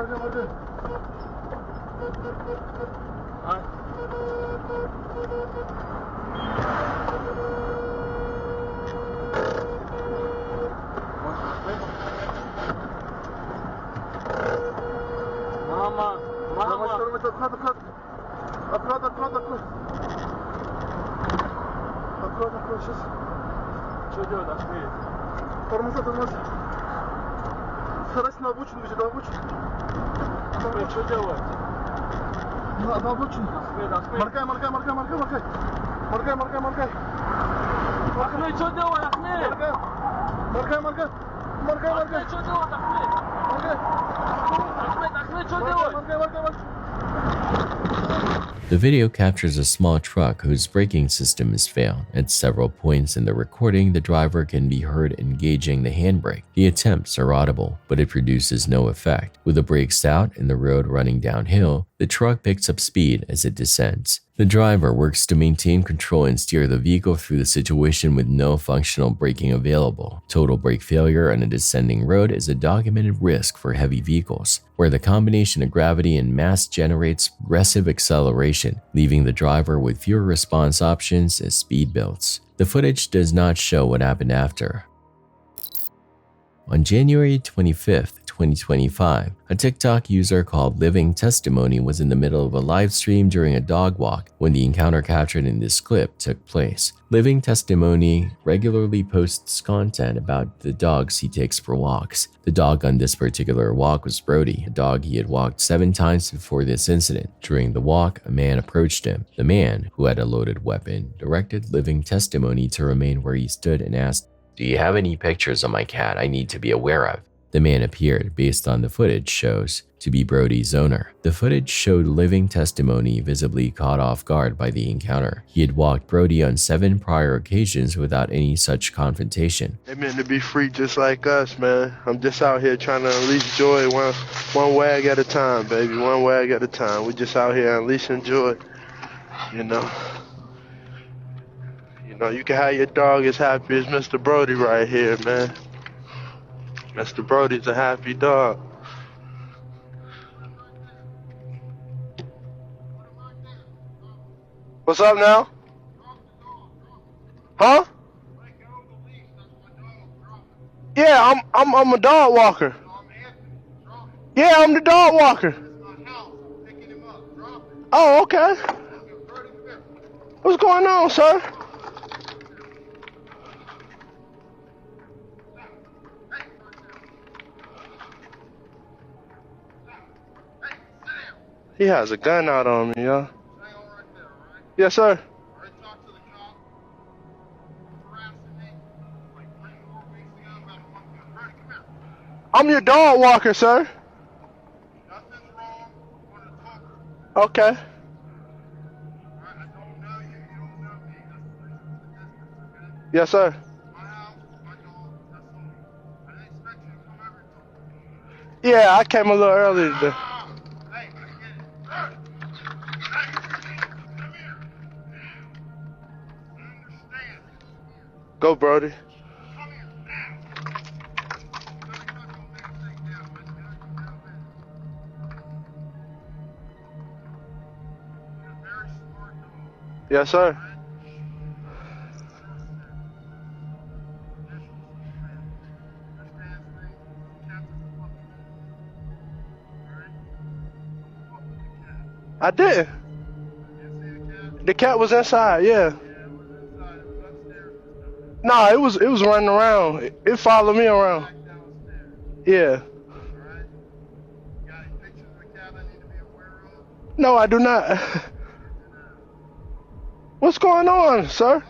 Что делать, остановись? Тормоза, тормоза. Старайся на обочину, выйди на обочину. Что делать? На обочину. Моргай, моргай, моргай, моргай, моргай. Моргай, моргай, моргай. Ахмед, что делать, Ахмед? Моргай, моргай, моргай. Моргай, моргай. Что делать, Ахмед? Моргай. Ахмед, что делать? Моргай, моргай, моргай. The video captures a small truck whose braking system has failed. At several points in the recording, the driver can be heard engaging the handbrake. The attempts are audible, but it produces no effect. With the brakes out and the road running downhill, the truck picks up speed as it descends. The driver works to maintain control and steer the vehicle through the situation with no functional braking available. Total brake failure on a descending road is a documented risk for heavy vehicles, where the combination of gravity and mass generates progressive acceleration, leaving the driver with fewer response options as speed builds. The footage does not show what happened after. On January 25th, 2025, a TikTok user called Living Testimony was in the middle of a live stream during a dog walk when the encounter captured in this clip took place. Living Testimony regularly posts content about the dogs he takes for walks. The dog on this particular walk was Brody, a dog he had walked 7 times before this incident. During the walk, a man approached him. The man, who had a loaded weapon, directed Living Testimony to remain where he stood and asked, "Do you have any pictures of my cat I need to be aware of?" The man appeared, based on the footage shows, to be Brody's owner. The footage showed Living Testimony visibly caught off guard by the encounter. He had walked Brody on 7 prior occasions without any such confrontation. They meant to be free just like us, man. I'm just out here trying to unleash joy one wag at a time, baby. One wag at a time. We're just out here unleashing joy, you know. You know, you can have your dog as happy as Mr. Brody right here, man. Mr. Brody's a happy dog. What's up now? Huh? Yeah, I'm a dog walker. Yeah, I'm the dog walker. Oh, okay. What's going on, sir? He has a gun out on me, y'all. Yes, sir. I'm your dog walker, sir. Okay. Yes, sir. Yeah, I came a little early today. Go, Brody. Yes, sir. I did. The cat was inside, yeah. Nah, it was running around. It followed me around. Yeah. No, I do not. What's going on, sir?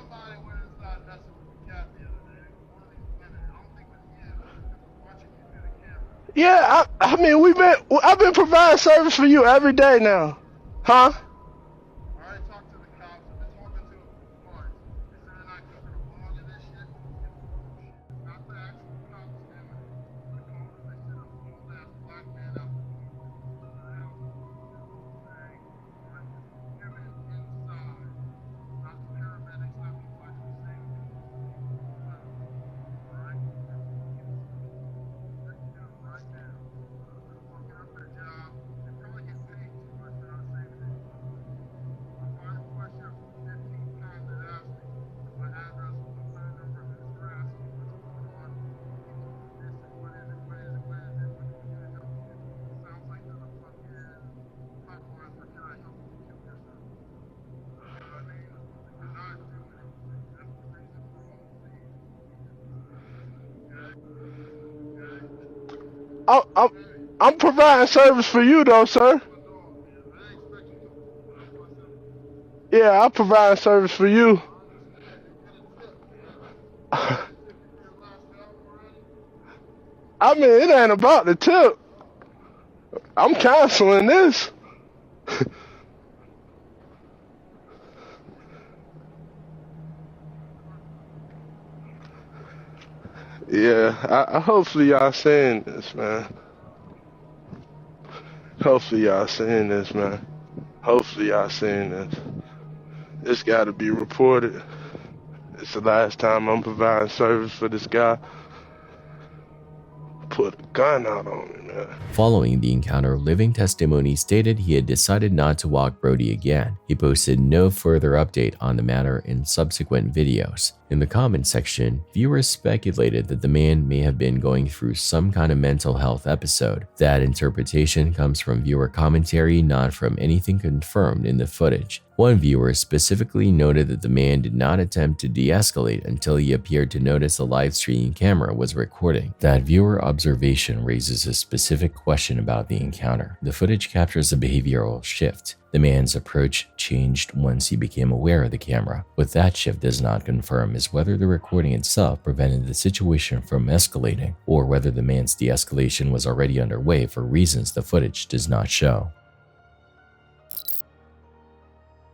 Yeah, I mean, I've been providing service for you every day now. Huh? I'm providing service for you though, sir. Yeah, I'm providing service for you. I mean, it ain't about the tip. I'm canceling this. Yeah, I hopefully y'all seeing this, man. Hopefully y'all seeing this, man. Hopefully y'all seeing this. This gotta be reported. It's the last time I'm providing service for this guy. Put a gun out on me, man. Following the encounter, living testimony stated he had decided not to walk Brody again. He posted no further update on the matter in subsequent videos. In the comment section, viewers speculated that the man may have been going through some kind of mental health episode. That interpretation comes from viewer commentary, not from anything confirmed in the footage. One viewer specifically noted that the man did not attempt to de-escalate until he appeared to notice the live streaming camera was recording. That viewer observation raises a specific question about the encounter. The footage captures a behavioral shift. The man's approach changed once he became aware of the camera. What that shift does not confirm is whether the recording itself prevented the situation from escalating, or whether the man's de-escalation was already underway for reasons the footage does not show.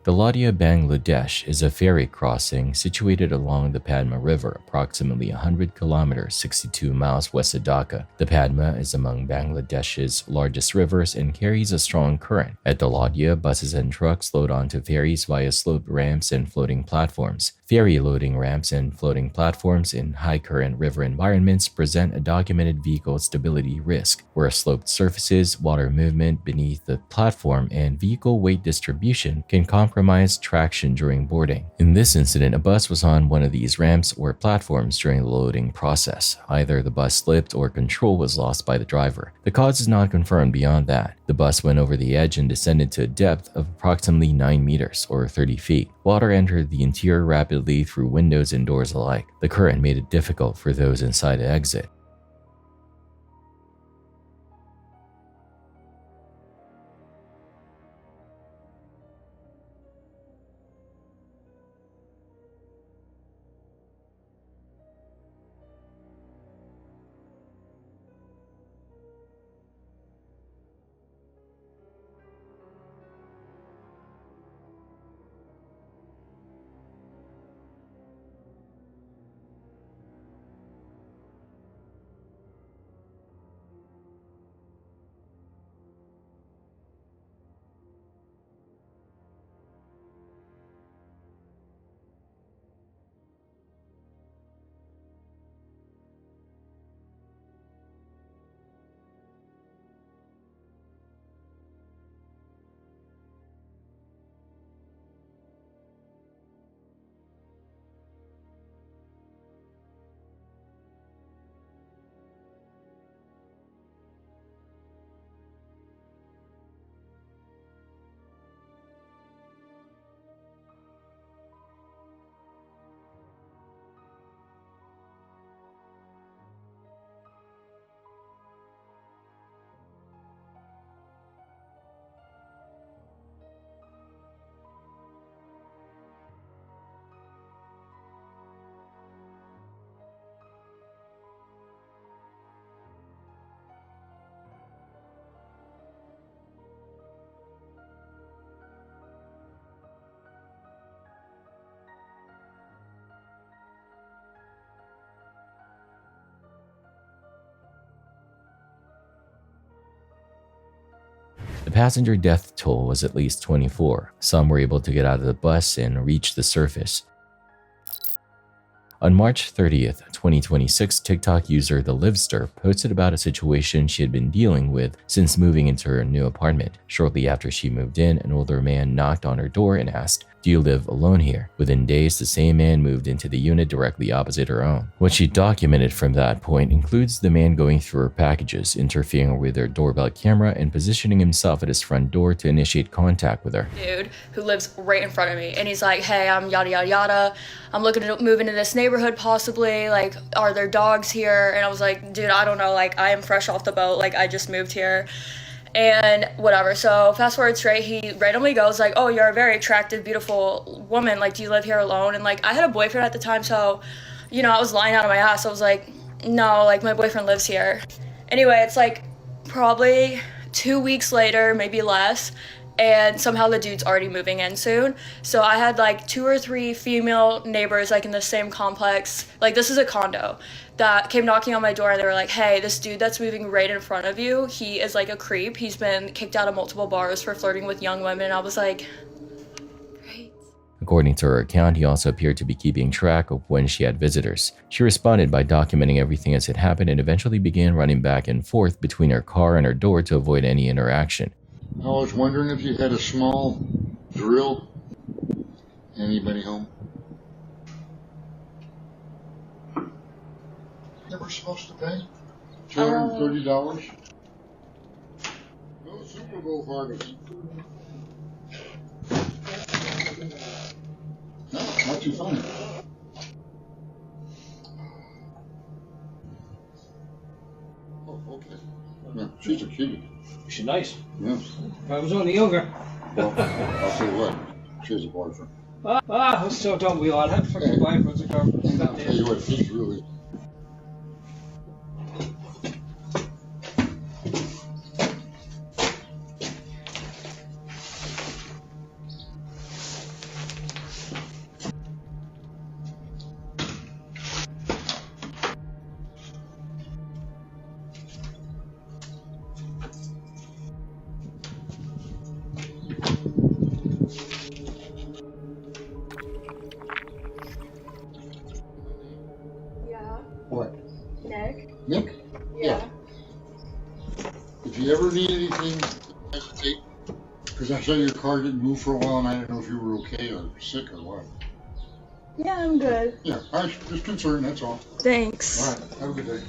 Daladia, Bangladesh is a ferry crossing situated along the Padma River, approximately 100 kilometers 62 miles west of Dhaka. The Padma is among Bangladesh's largest rivers and carries a strong current. At Daladia, buses and trucks load onto ferries via sloped ramps and floating platforms. Ferry loading ramps and floating platforms in high-current river environments present a documented vehicle stability risk, where sloped surfaces, water movement beneath the platform, and vehicle weight distribution can compromise traction during boarding. In this incident, a bus was on one of these ramps or platforms during the loading process. Either the bus slipped or control was lost by the driver. The cause is not confirmed beyond that. The bus went over the edge and descended to a depth of approximately 9 meters or 30 feet. Water entered the interior rapidly through windows and doors alike. The current made it difficult for those inside to exit. The passenger death toll was at least 24. Some were able to get out of the bus and reach the surface. On March 30th, 2026, TikTok user The Livster posted about a situation she had been dealing with since moving into her new apartment. Shortly after she moved in, an older man knocked on her door and asked, "Do "Do you live alone here?" Within days, the same man moved into the unit directly opposite her own. What she documented from that point includes the man going through her packages, interfering with her doorbell camera, and positioning himself at his front door to initiate contact with her. Dude who lives right in front of me, and he's like, "Hey, I'm yada yada yada. I'm looking to move into this neighborhood possibly. Like, are there dogs here?" And I was like, "Dude, I don't know. Like, I am fresh off the boat. Like, I just moved here." And whatever. So fast forward straight, he randomly goes like, "Oh, you're a very attractive, beautiful woman. Like, do you live here alone?" And like, I had a boyfriend at the time, so, you know, I was lying out of my ass. I was like, "No, like, my boyfriend lives here." Anyway, it's like probably 2 weeks later, maybe less, and somehow the dude's already moving in soon. So I had like 2 or 3 female neighbors like in the same complex, like this is a condo, that came knocking on my door, and they were like, "Hey, this dude that's moving right in front of you, he is like a creep. He's been kicked out of multiple bars for flirting with young women." And I was like, According to her account, he also appeared to be keeping track of when she had visitors. She responded by documenting everything as it happened and eventually began running back and forth between her car and her door to avoid any interaction. I was wondering if you had a small drill. Anybody home? Never supposed to pay? $230? No Super Bowl parties. No, not too funny. Oh, okay. Yeah, she's a cutie. She's nice. Yeah. If I was only younger. Well, I'll tell you what. She has a boyfriend. So don't we all have fucking boyfriends and girlfriends? I'll tell you what, she's really... What? Nick? Nick? Yeah. If you ever need anything, hesitate. Because I saw your car didn't move for a while, and I didn't know if you were okay or sick or what. Yeah, I'm good. Yeah, I was just concerned, that's all. Thanks. All right, have a good day.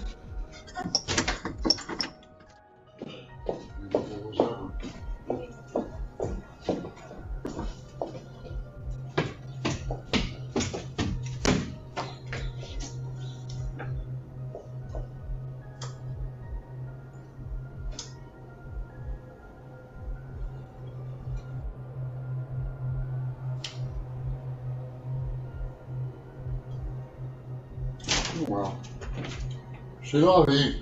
Wow. C'est la vie.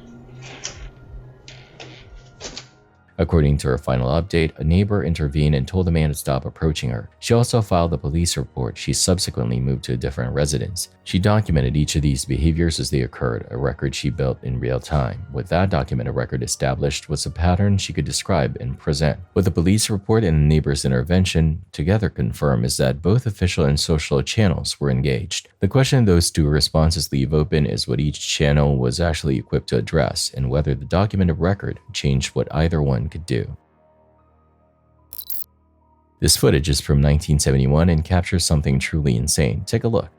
According to her final update, a neighbor intervened and told the man to stop approaching her. She also filed a police report. She subsequently moved to a different residence. She documented each of these behaviors as they occurred, a record she built in real time. With that documented record established was a pattern she could describe and present. What the police report and the neighbor's intervention together confirm is that both official and social channels were engaged. The question those two responses leave open is what each channel was actually equipped to address, and whether the documented record changed what either one could do. This footage is from 1971 and captures something truly insane. Take a look.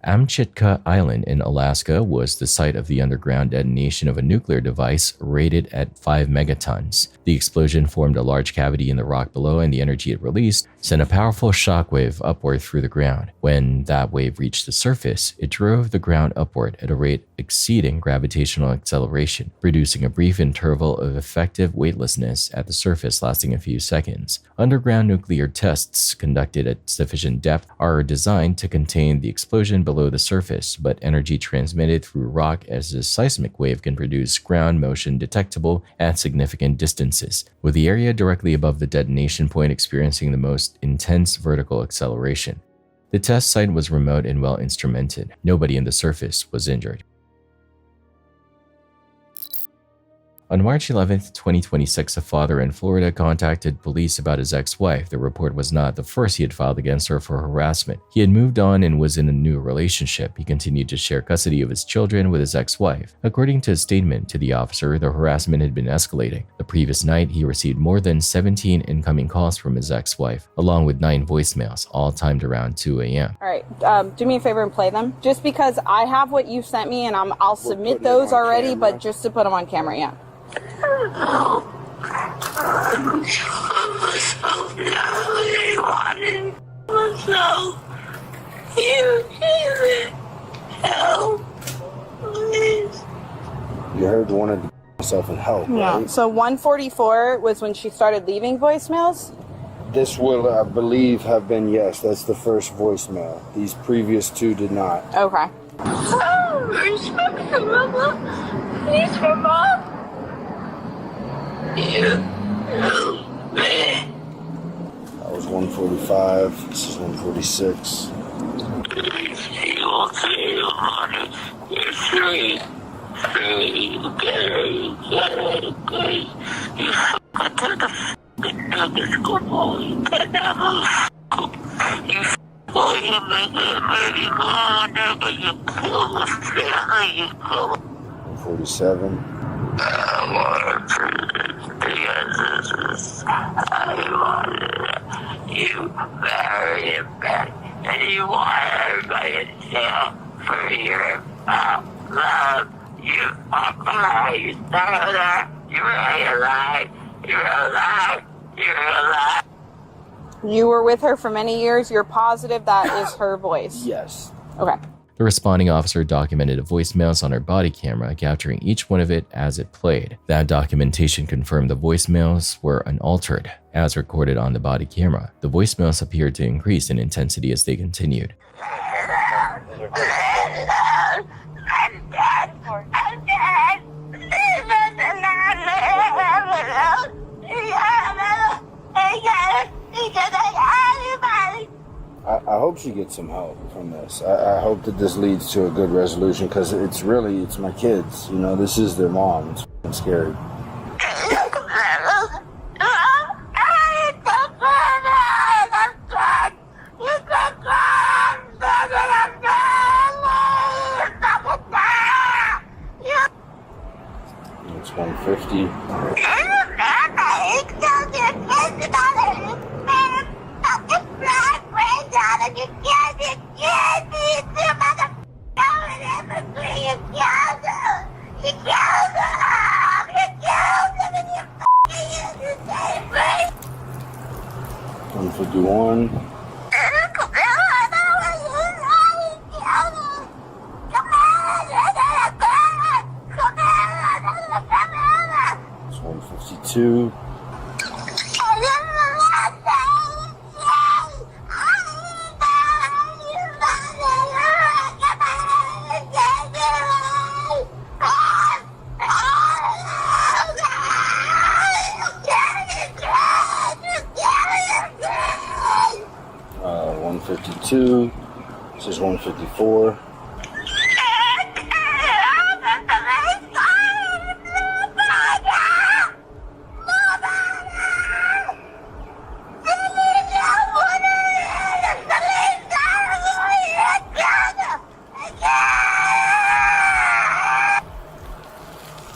Amchitka Island in Alaska was the site of the underground detonation of a nuclear device rated at 5 megatons. The explosion formed a large cavity in the rock below, and the energy it released sent a powerful shockwave upward through the ground. When that wave reached the surface, it drove the ground upward at a rate exceeding gravitational acceleration, producing a brief interval of effective weightlessness at the surface lasting a few seconds. Underground nuclear tests conducted at sufficient depth are designed to contain the explosion below the surface, but energy transmitted through rock as a seismic wave can produce ground motion detectable at significant distances, with the area directly above the detonation point experiencing the most intense vertical acceleration. The test site was remote and well instrumented. Nobody in the surface was injured. On March 11, 2026, a father in Florida contacted police about his ex-wife. The report was not the first he had filed against her for harassment. He had moved on and was in a new relationship. He continued to share custody of his children with his ex-wife. According to a statement to the officer, the harassment had been escalating. The previous night, he received more than 17 incoming calls from his ex-wife, along with 9 voicemails, all timed around 2 a.m. All right, do me a favor and play them. Just because I have what you sent me and I'll submit those already, but just to put them on camera, yeah. You heard wanted to myself and help, Yeah. right? So 144 was when she started leaving voicemails? This will, I believe, have been, yes, that's the first voicemail. These previous 2 did not. Okay. Please, for Mom. That was 145. This is 146. $47. You married him back, and you wanted by yourself for your love. You are alive. You know that. You're alive. You're alive. You're alive. You were with her for many years. You're positive that is her voice? Yes. Okay. The responding officer documented the voicemails on her body camera, capturing each one of it as it played. That documentation confirmed the voicemails were unaltered, as recorded on the body camera. The voicemails appeared to increase in intensity as they continued. I hope she gets some help from this. I hope that this leads to a good resolution, because it's my kids. You know, this is their mom. It's f***ing scary. It's 150. $151. It's $152. $152. This is $154.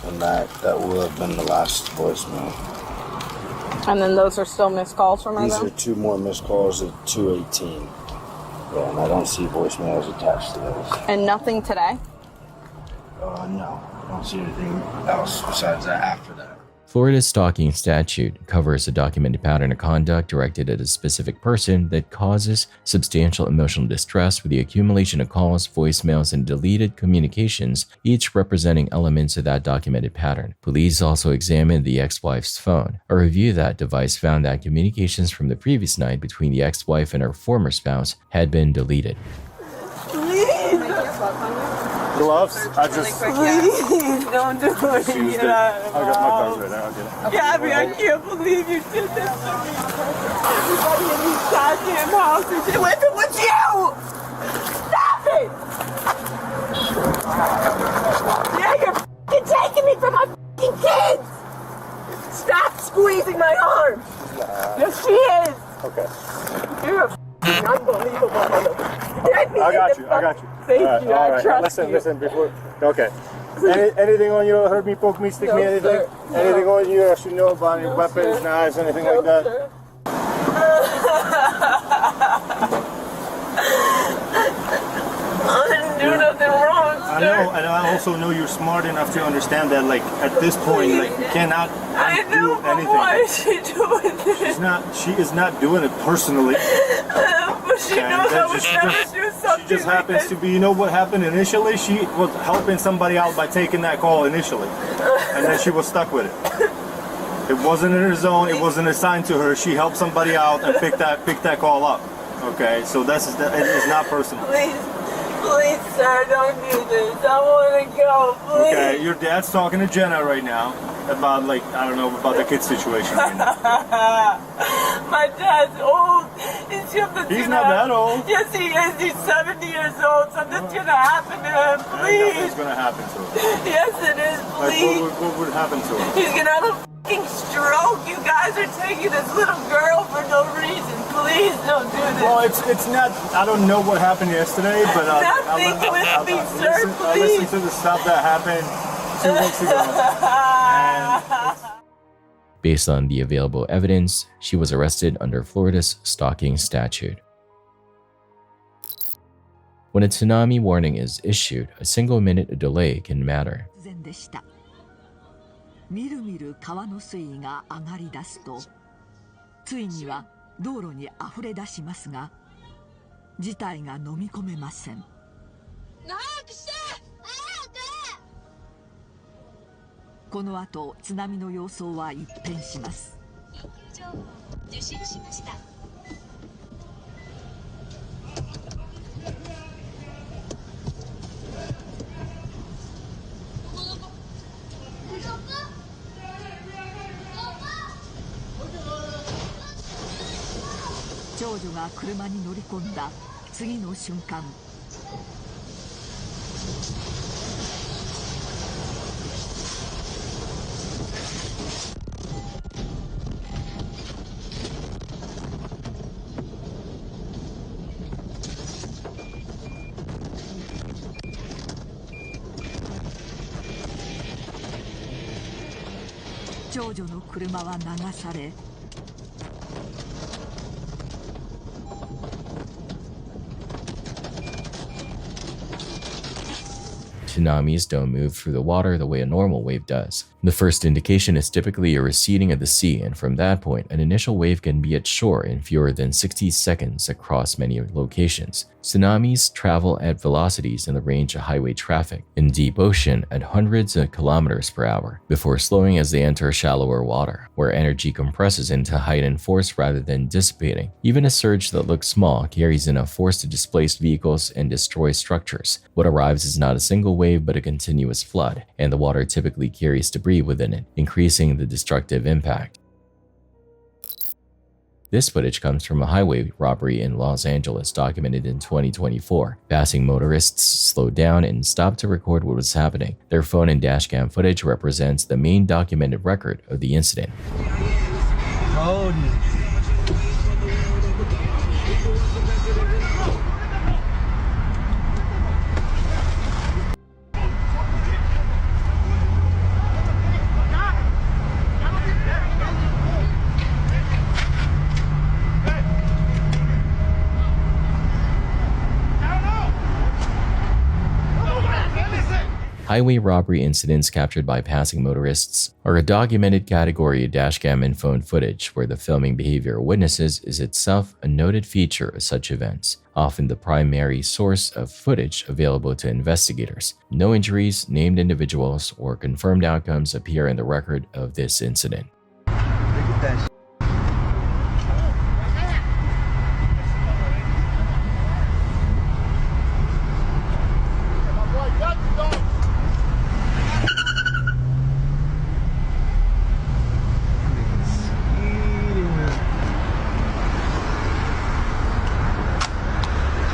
And that will have been the last voicemail. And then those are still missed calls from her, These though? are 2 more missed calls at 2:18. Yeah, and I don't see voicemails attached to those. And nothing today? No. I don't see anything else besides that after that. Florida's stalking statute covers a documented pattern of conduct directed at a specific person that causes substantial emotional distress with the accumulation of calls, voicemails, and deleted communications, each representing elements of that documented pattern. Police also examined the ex-wife's phone. A review of that device found that communications from the previous night between the ex-wife and her former spouse had been deleted. Please. gloves? I just. Please don't do it. Tuesday. Get out of I got my house. gloves right now. I'll get it. Gabby, I can't believe you did this to me. Everybody in these goddamn houses. Get away from with you! Stop it! Yeah, you're f***ing taking me from my f***ing kids! Stop squeezing my arm! Yes, she is! Okay. You're a f***ing unbelievable motherfucker. I got you. Thank All right, you, all I right. trust you. Listen, before. Okay. Anything on you? Hurt me, poke me, stick me, No, anything? sir. No. Anything on you I should know about? Any No, weapons, sir. knives, anything No, like that? sir. I didn't do nothing wrong, sir. I know, and I also know you're smart enough to understand that, like, at this point, like, you cannot I know, do but anything. why is she doing this? She is not doing it personally. But she knows I would never do something She just happens to be, you know what happened initially? She was helping somebody out by taking that call initially. And then she was stuck with it. It wasn't in her zone, it wasn't assigned to her. She helped somebody out and picked that call up. Okay, so it is not personal. Please, sir, don't do this. I want to go, please. Okay, your dad's talking to Jenna right now about, like, I don't know, about the kid situation right now. My dad's old. He's not that old. Yes, he is. He's 70 years old. Something's going to happen to him. Please. Nothing's going to happen to him. Yes, it is. Please. Like, what would happen to him? He's going to have a f***ing stroke. You guys are taking this little girl for no reason. Please don't do this. Well, it's not, I don't know what happened yesterday, but Nothing with me, sir, I listened to the stuff that happened 2 weeks ago. Based on the available evidence, she was arrested under Florida's stalking statute. When a tsunami warning is issued, a single minute delay can matter. みるみる川の水位が上がり出すと、ついには道路に溢れ出しますが、事態が飲み込めません。この後、津波の様相は一変します。受信しました。長女が車に乗り込んだ次の瞬間、長女の車は流され、Tsunamis don't move through the water the way a normal wave does. The first indication is typically a receding of the sea, and from that point, an initial wave can be at shore in fewer than 60 seconds across many locations. Tsunamis travel at velocities in the range of highway traffic in deep ocean at hundreds of kilometers per hour, before slowing as they enter shallower water, where energy compresses into heightened force rather than dissipating. Even a surge that looks small carries enough force to displace vehicles and destroy structures. What arrives is not a single wave but a continuous flood, and the water typically carries debris within it, increasing the destructive impact. This footage comes from a highway robbery in Los Angeles documented in 2024. Passing motorists slowed down and stopped to record what was happening. Their phone and dashcam footage represents the main documented record of the incident. Highway robbery incidents captured by passing motorists are a documented category of dashcam and phone footage where the filming behavior of witnesses is itself a noted feature of such events, often the primary source of footage available to investigators. No injuries, named individuals, or confirmed outcomes appear in the record of this incident.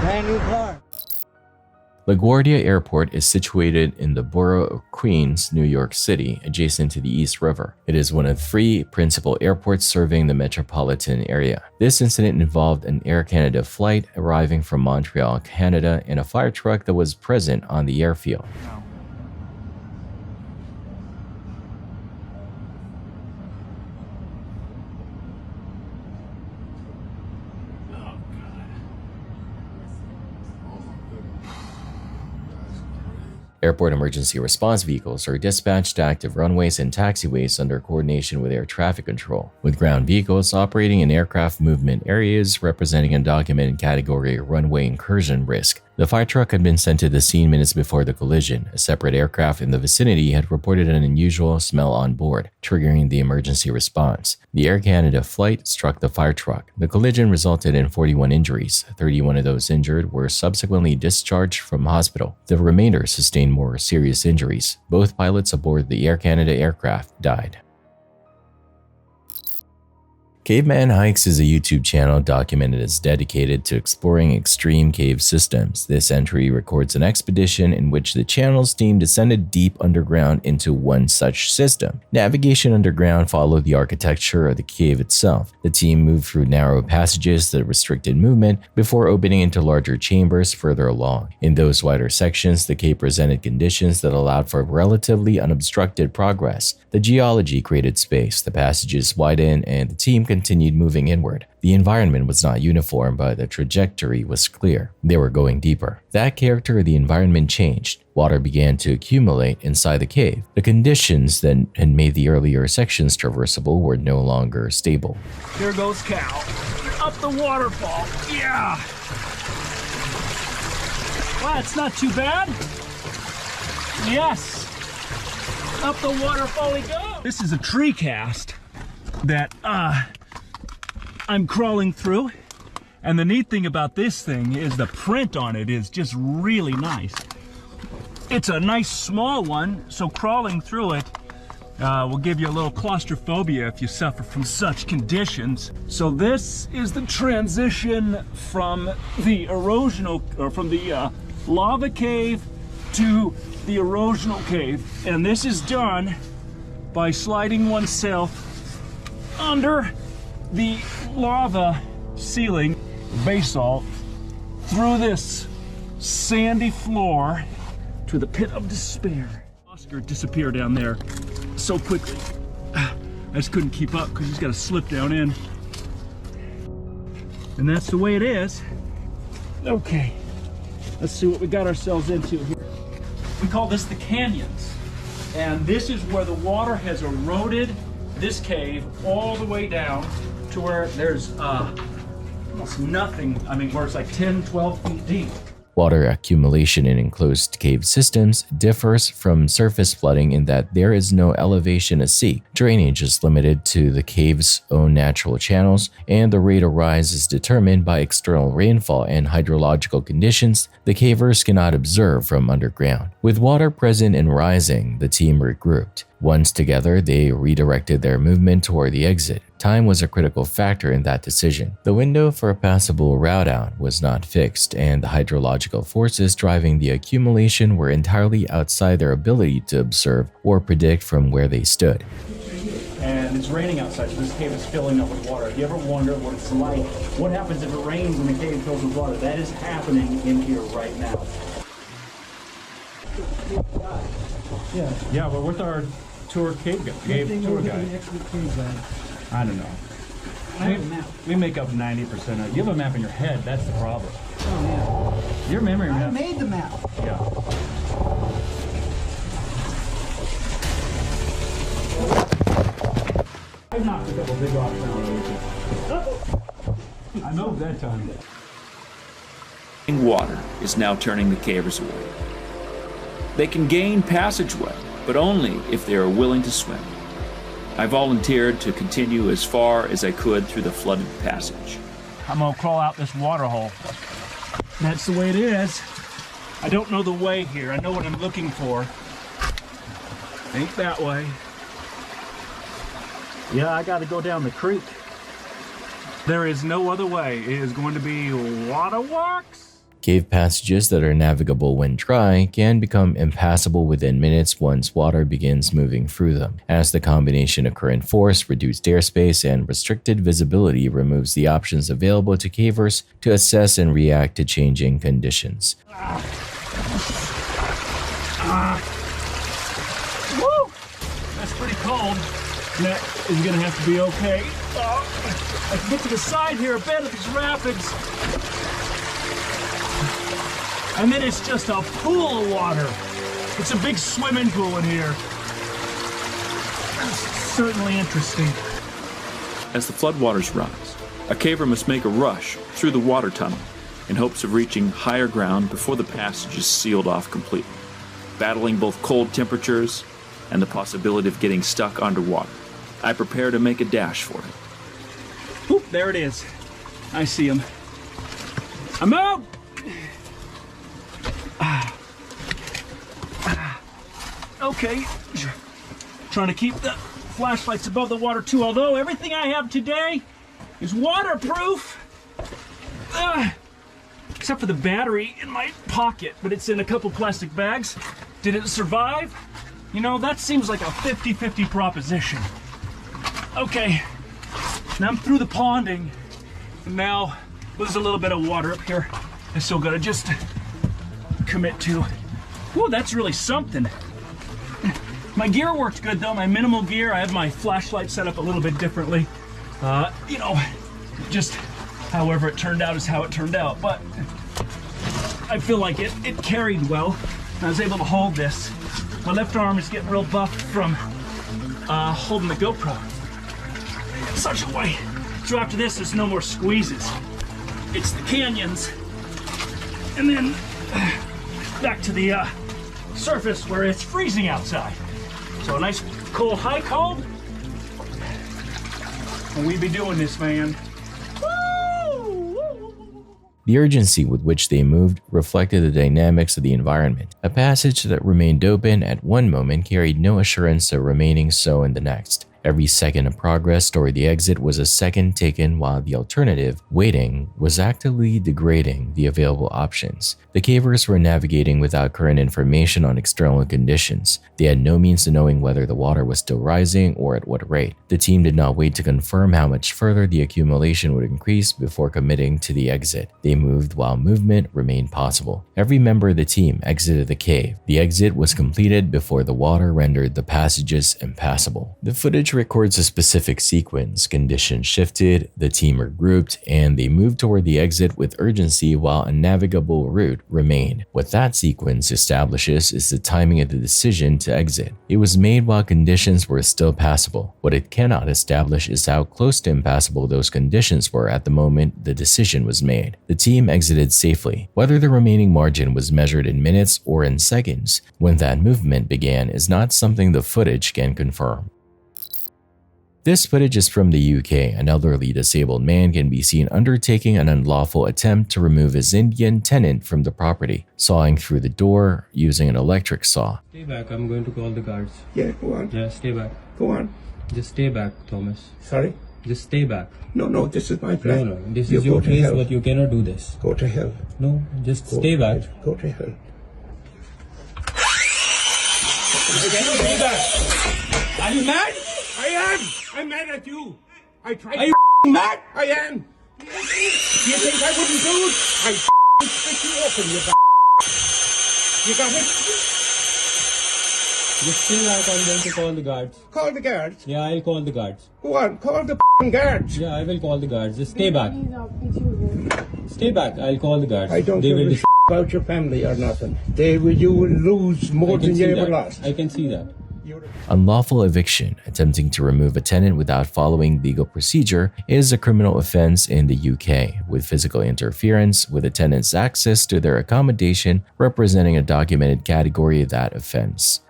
Brand new car. LaGuardia Airport is situated in the borough of Queens, New York City, adjacent to the East River. It is one of 3 principal airports serving the metropolitan area. This incident involved an Air Canada flight arriving from Montreal, Canada, and a fire truck that was present on the airfield. Airport emergency response vehicles are dispatched to active runways and taxiways under coordination with air traffic control, with ground vehicles operating in aircraft movement areas representing a documented category runway incursion risk. The fire truck had been sent to the scene minutes before the collision. A separate aircraft in the vicinity had reported an unusual smell on board, triggering the emergency response. The Air Canada flight struck the fire truck. The collision resulted in 41 injuries. 31 of those injured were subsequently discharged from hospital. The remainder sustained more serious injuries. Both pilots aboard the Air Canada aircraft died. Caveman Hikes is a YouTube channel documented as dedicated to exploring extreme cave systems. This entry records an expedition in which the channel's team descended deep underground into one such system. Navigation underground followed the architecture of the cave itself. The team moved through narrow passages that restricted movement before opening into larger chambers further along. In those wider sections, the cave presented conditions that allowed for relatively unobstructed progress. The geology created space, the passages widened, and the team continued moving inward. The environment was not uniform, but the trajectory was clear. They were going deeper. That character of the environment changed. Water began to accumulate inside the cave. The conditions that had made the earlier sections traversable were no longer stable. Here goes Cal. Up the waterfall. Yeah. Wow, it's not too bad. Yes. Up the waterfall we go. This is a tree cast that I'm crawling through, and the neat thing about this thing is the print on it is just really nice. It's a nice small one, so crawling through it will give you a little claustrophobia if you suffer from such conditions. So this is the transition from the erosional, or from the lava cave to the erosional cave, and this is done by sliding oneself under the lava ceiling, basalt, through this sandy floor to the pit of despair. Oscar disappeared down there so quickly. I just couldn't keep up because he's got to slip down in. And that's the way it is. Okay, let's see what we got ourselves into here. We call this the canyons. And this is where the water has eroded this cave all the way down to where there's almost nothing. I mean, where it's like 10, 12 feet deep. Water accumulation in enclosed cave systems differs from surface flooding in that there is no elevation to seek. Drainage is limited to the cave's own natural channels, and the rate of rise is determined by external rainfall and hydrological conditions the cavers cannot observe from underground. With water present and rising, the team regrouped. Once together, they redirected their movement toward the exit. Time was a critical factor in that decision. The window for a passable route out was not fixed, and the hydrological forces driving the accumulation were entirely outside their ability to observe or predict from where they stood. And it's raining outside, so this cave is filling up with water. If you ever wonder what it's like, what happens if it rains and the cave fills with water? That is happening in here right now. Yeah, we're with our tour cave tour guide. I don't know. We make up 90% of it. You have a map in your head, that's the problem. Oh, yeah. Your memory map. I made the map. Yeah. I knocked a couple big rocks down. I know that time. Water is now turning the cavers away. They can gain passageway, but only if they are willing to swim. I volunteered to continue as far as I could through the flooded passage. I'm gonna crawl out this water hole. That's the way it is. I don't know the way here. I know what I'm looking for. Ain't that way. Yeah, I gotta go down the creek. There is no other way. It is going to be waterworks. Cave passages that are navigable when dry can become impassable within minutes once water begins moving through them, as the combination of current force, reduced airspace, and restricted visibility removes the options available to cavers to assess and react to changing conditions. Woo! That's pretty cold. That is gonna have to be okay. I can get to the side here a bit of these rapids. And then it's just a pool of water. It's a big swimming pool in here. That's certainly interesting. As the floodwaters rise, a caver must make a rush through the water tunnel in hopes of reaching higher ground before the passage is sealed off completely, battling both cold temperatures and the possibility of getting stuck underwater. I prepare to make a dash for it. Oop, there it is. I see him. I'm out! Okay. Trying to keep the flashlights above the water too, although everything I have today is waterproof. Except for the battery in my pocket, but it's in a couple plastic bags. Did it survive? You know, that seems like a 50-50 proposition. Okay, now I'm through the ponding, and now there's a little bit of water up here I still gotta just commit to. Whoa, that's really something. My gear worked good though, my minimal gear. I have my flashlight set up a little bit differently. You know, just however it turned out is how it turned out, but I feel like it carried well. I was able to hold this. My left arm is getting real buff from holding the GoPro in such a way. So after this, there's no more squeezes. It's the canyons, and then back to the surface where it's freezing outside. So a nice cold, high cold, and we be doing this, man. The urgency with which they moved reflected the dynamics of the environment. A passage that remained open at one moment carried no assurance of remaining so in the next. Every second of progress toward the exit was a second taken, while the alternative, waiting, was actively degrading the available options. The cavers were navigating without current information on external conditions. They had no means of knowing whether the water was still rising or at what rate. The team did not wait to confirm how much further the accumulation would increase before committing to the exit. They moved while movement remained possible. Every member of the team exited the cave. The exit was completed before the water rendered the passages impassable. The footage records a specific sequence. Conditions shifted, the team regrouped, and they moved toward the exit with urgency while a navigable route remained. What that sequence establishes is the timing of the decision to exit. It was made while conditions were still passable. What it cannot establish is how close to impassable those conditions were at the moment the decision was made. The team exited safely. Whether the remaining margin was measured in minutes or in seconds when that movement began is not something the footage can confirm. This footage is from the UK. An elderly disabled man can be seen undertaking an unlawful attempt to remove his Indian tenant from the property, sawing through the door using an electric saw. Stay back, I'm going to call the guards. Yeah, go on. Yeah, stay back. Go on. Just stay back, Thomas. Sorry? Just stay back. No, this is my plan. No, this is your place, but you cannot do this. Go to hell. No, just stay back. Go to hell. Stay back. Are you mad? I am! I'm mad at you! I tried. Are you mad? I am! You think I wouldn't do it? I spit you open, you You got it? Just stay back, I'm going to call the guards. Call the guards? Yeah, I'll call the guards. Go on, call the guards! Yeah, I will call the guards. Just stay back. Stay back, I'll call the guards. I don't give a about your family or nothing. You will lose more than you ever lost. I can see that. Unlawful eviction, attempting to remove a tenant without following legal procedure, is a criminal offense in the UK, with physical interference with a tenant's access to their accommodation representing a documented category of that offense.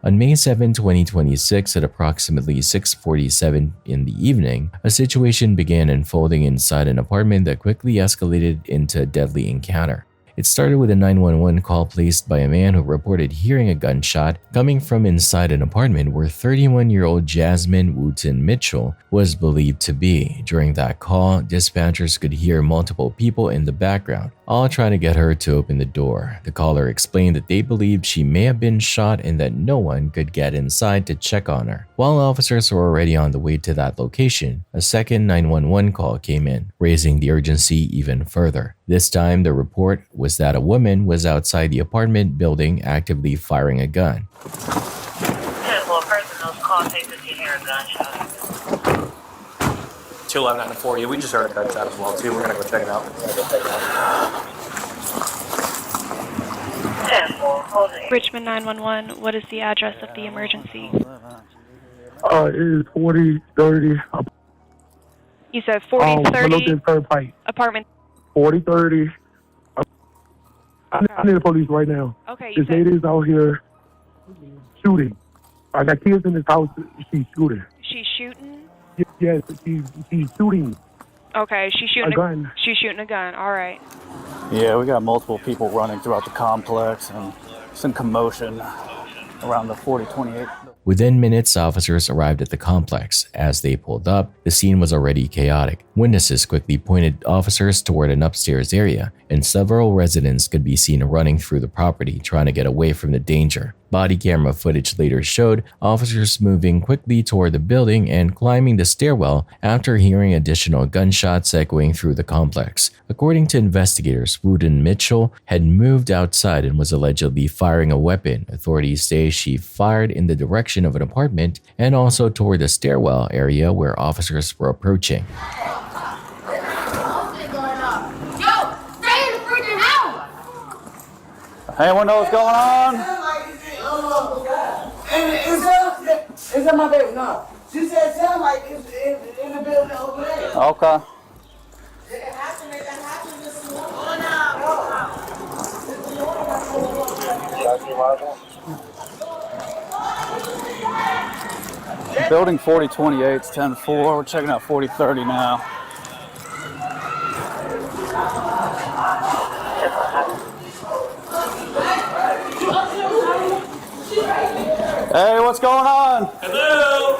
On May 7, 2026, at approximately 6:47 in the evening, a situation began unfolding inside an apartment that quickly escalated into a deadly encounter. It started with a 911 call placed by a man who reported hearing a gunshot coming from inside an apartment where 31-year-old Jasmine Wooten Mitchell was believed to be. During that call, dispatchers could hear multiple people in the background, all trying to get her to open the door. The caller explained that they believed she may have been shot and that no one could get inside to check on her. While officers were already on the way to that location, a second 911 call came in, raising the urgency even further. This time, the report was that a woman was outside the apartment building actively firing a gun. 10-4 personnel's call takes if you hear a gunshot. 211 and 40. We just heard a gunshot as well too. We're gonna go check it out. 10-4, Richmond 911, what is the address of the emergency? It is 4030. You said 4030 Turnpike. apartment. 4030. I need the police right now. Okay, you This lady is out here shooting. I got kids in this house. She's shooting. She's shooting? Yes, she's shooting. Okay, she's shooting A gun. She's shooting a gun. All right. Yeah, we got multiple people running throughout the complex and some commotion around the 4028. Within minutes, officers arrived at the complex. As they pulled up, the scene was already chaotic. Witnesses quickly pointed officers toward an upstairs area, and several residents could be seen running through the property trying to get away from the danger. Body camera footage later showed officers moving quickly toward the building and climbing the stairwell after hearing additional gunshots echoing through the complex. According to investigators, Wooten Mitchell had moved outside and was allegedly firing a weapon. Authorities say she fired in the direction of an apartment and also toward the stairwell area where officers were approaching. Anyone know what's going on? It's in my baby, no. She said it sound like it's in the building over there. Okay. It happened this morning. Building 4028 is 10-4. We're checking out 4030 now. Hey, what's going on? Hello?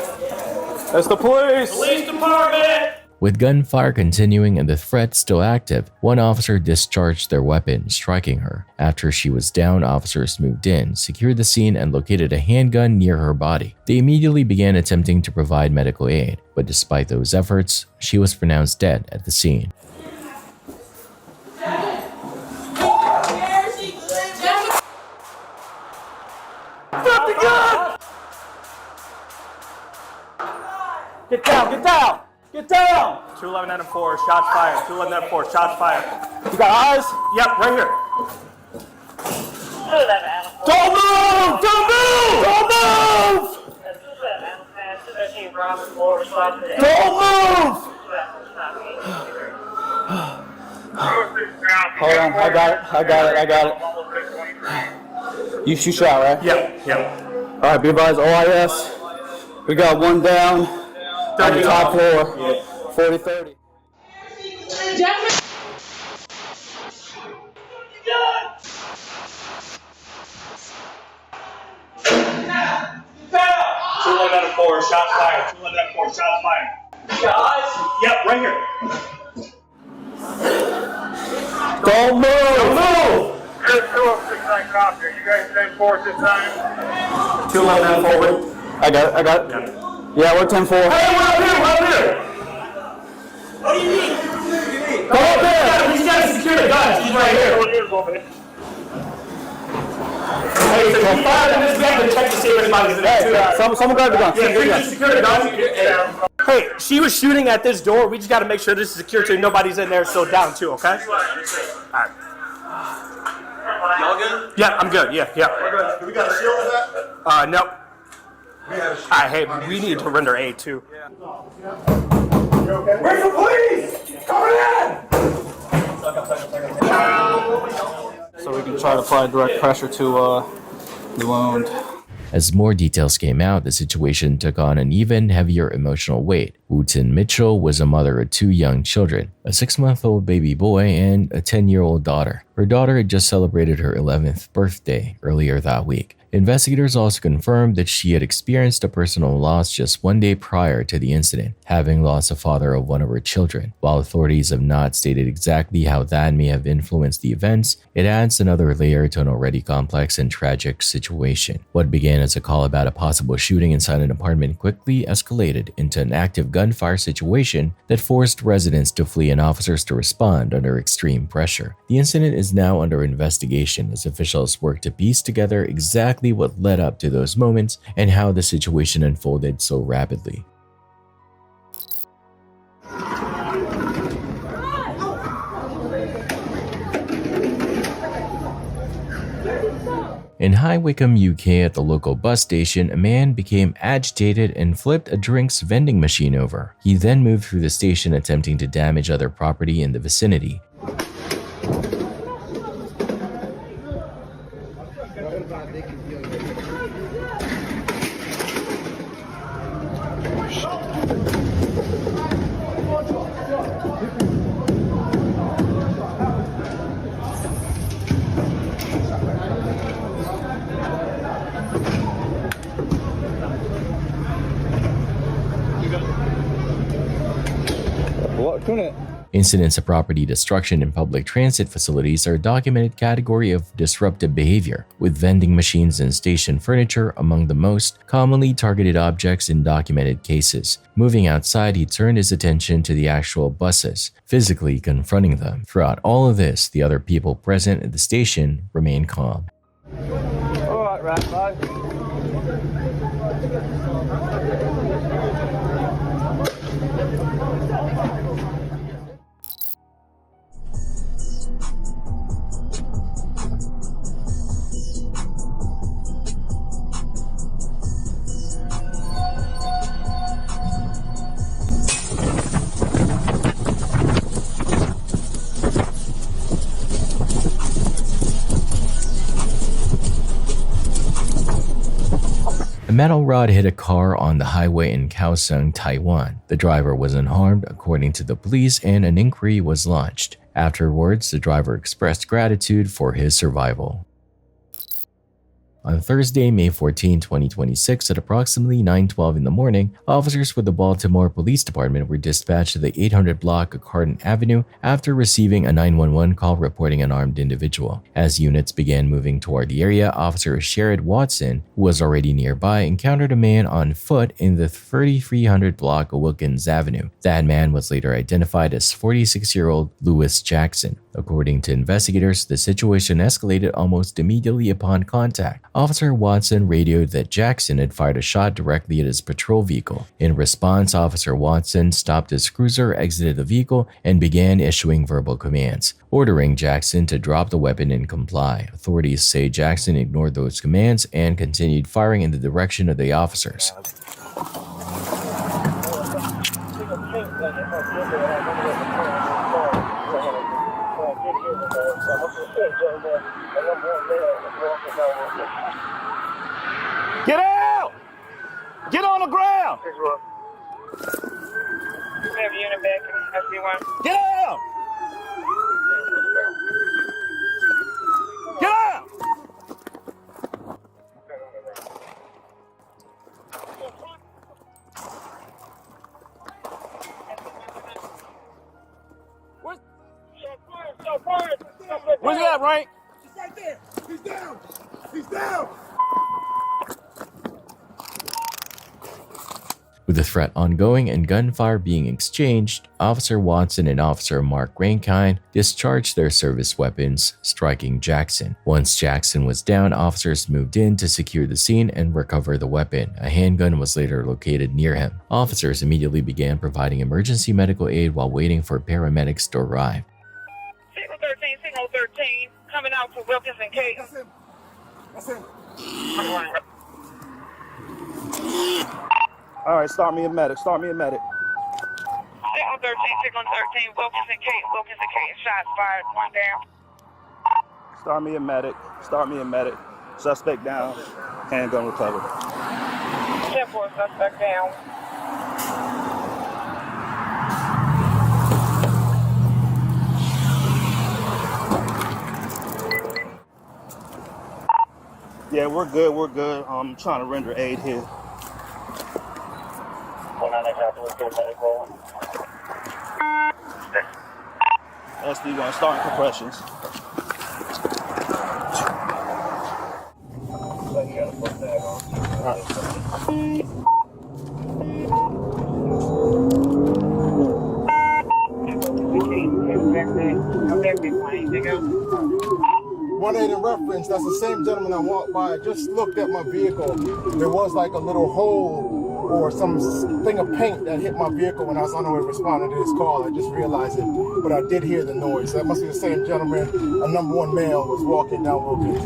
It's the police. Police department! With gunfire continuing and the threat still active, one officer discharged their weapon, striking her. After she was down, officers moved in, secured the scene, and located a handgun near her body. They immediately began attempting to provide medical aid, but despite those efforts, she was pronounced dead at the scene. Get down, get down! Get down! 211 out of 4, shots fired. 211 out of 4, shots fired. You got eyes? Yep, right here. 211 out of 4. Don't move! Don't move! Don't move! 211 out of 5, 213 Robert Moore, response to Don't move! Hold on, I got it. You shot, right? Yep, yep. All right, be advised, OIS. We got one down on the top floor, 4030. Out of 4, shots fired. 211 out of 4, shots fired. You got eyes? Yep, right here. Don't move! Don't move! Here's 269 copter. You guys stay forward this time. 211 out of forward. I got it. Yeah, we're 10-4. Hey, we're up here! What do you need? Come up here! He's got to secure the guns. He's right here. Hey, so you fire in this back and check to see if anybody's in there too. Someone grab the gun. Yeah, secure the gun. Hey, she was shooting at this door. We just got to make sure this is secure so nobody's in there still down too, okay? Alright. Y'all good? Yeah, I'm good. Yeah. Do we got a shield for that? Nope. Alright, hey, we need to render aid too. Where's the police? Coming in! So we can try to apply direct pressure to the wound. As more details came out, the situation took on an even heavier emotional weight. Wooten Mitchell was a mother of 2 young children, a 6-month-old baby boy and a 10-year-old daughter. Her daughter had just celebrated her 11th birthday earlier that week. Investigators also confirmed that she had experienced a personal loss just 1 day prior to the incident, having lost the father of one of her children. While authorities have not stated exactly how that may have influenced the events, it adds another layer to an already complex and tragic situation. What began as a call about a possible shooting inside an apartment quickly escalated into an active gunfire situation that forced residents to flee and officers to respond under extreme pressure. The incident is now under investigation as officials work to piece together exactly what led up to those moments and how the situation unfolded so rapidly. In High Wycombe, UK, at the local bus station, a man became agitated and flipped a drinks vending machine over. He then moved through the station attempting to damage other property in the vicinity. Incidents of property destruction in public transit facilities are a documented category of disruptive behavior, with vending machines and station furniture among the most commonly targeted objects in documented cases. Moving outside, he turned his attention to the actual buses, physically confronting them. Throughout all of this, the other people present at the station remained calm. All right, bye. A metal rod hit a car on the highway in Kaohsiung, Taiwan. The driver was unharmed, according to the police, and an inquiry was launched. Afterwards, the driver expressed gratitude for his survival. On Thursday, May 14, 2026, at approximately 9:12 in the morning, officers with the Baltimore Police Department were dispatched to the 800 block of Carton Avenue after receiving a 911 call reporting an armed individual. As units began moving toward the area, Officer Sherrod Watson, who was already nearby, encountered a man on foot in the 3300 block of Wilkins Avenue. That man was later identified as 46-year-old Lewis Jackson. According to investigators, the situation escalated almost immediately upon contact. Officer Watson radioed that Jackson had fired a shot directly at his patrol vehicle. In response, Officer Watson stopped his cruiser, exited the vehicle, and began issuing verbal commands, ordering Jackson to drop the weapon and comply. Authorities say Jackson ignored those commands and continued firing in the direction of the officers. Get out! Get on the ground! Have you in the back of SB1? Get out! Get out! Where's he at, Rank? He's right there. He's down. He's down. With the threat ongoing and gunfire being exchanged, Officer Watson and Officer Mark Rankine discharged their service weapons, striking Jackson. Once Jackson was down, officers moved in to secure the scene and recover the weapon. A handgun was later located near him. Officers immediately began providing emergency medical aid while waiting for paramedics to arrive. Signal 13, coming out to Wilkins and Kate. That's him. All right, start me a medic. Start me a medic. Signal 13, Wilkins and Kate, shots fired, one down. Start me a medic. Start me a medic. Suspect down. Handgun recovered. 10-4, suspect down. Yeah, we're good. We're good. I'm trying to render aid here. SB1 starting compressions. One aid in reference, that's the same gentleman I walked by. I just looked at my vehicle. There was like a little hole or some thing of paint that hit my vehicle when I was on the way responding to this call. I just realized it, but I did hear the noise. That must be the same gentleman. A number 1 male was walking down Wilkins.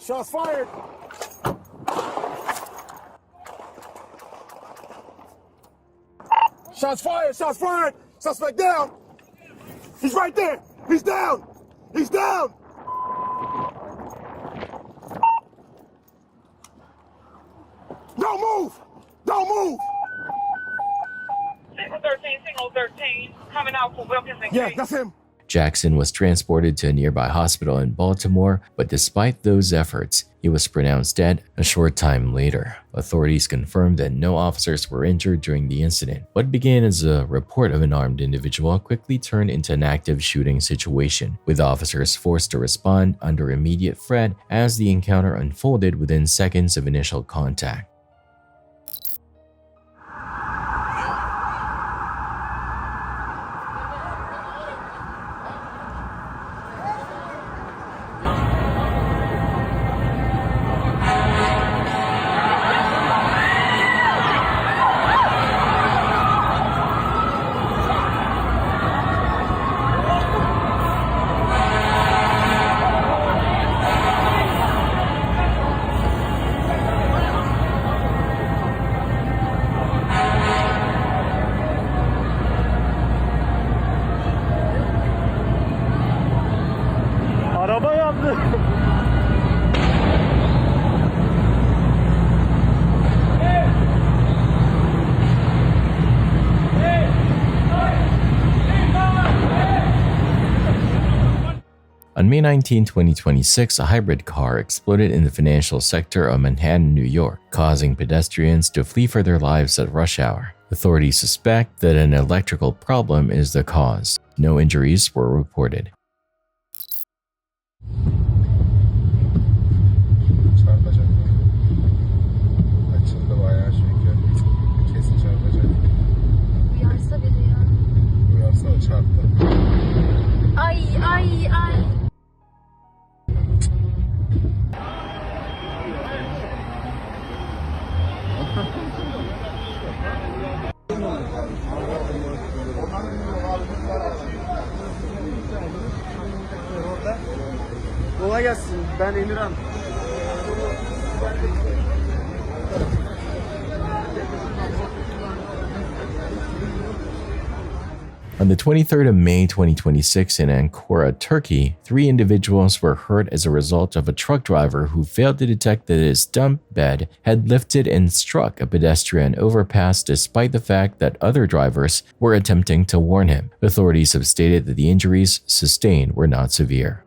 Shots fired! Shots fired! Shots fired! Suspect down! He's right there! He's down! He's down! Don't move! Don't move! Signal 13, coming out for Wilkinson. Yeah, that's him. Jackson was transported to a nearby hospital in Baltimore, but despite those efforts, he was pronounced dead a short time later. Authorities confirmed that no officers were injured during the incident. What began as a report of an armed individual quickly turned into an active shooting situation, with officers forced to respond under immediate threat as the encounter unfolded within seconds of initial contact. Araba yandı. On May 19, 2026, a hybrid car exploded in the financial sector of Manhattan, New York, causing pedestrians to flee for their lives at rush hour. Authorities suspect that an electrical problem is the cause. No injuries were reported. Kolay gelsin. Ben Emirhan. On the 23rd of May 2026 in Ankara, Turkey, 3 individuals were hurt as a result of a truck driver who failed to detect that his dump bed had lifted and struck a pedestrian overpass despite the fact that other drivers were attempting to warn him. Authorities have stated that the injuries sustained were not severe.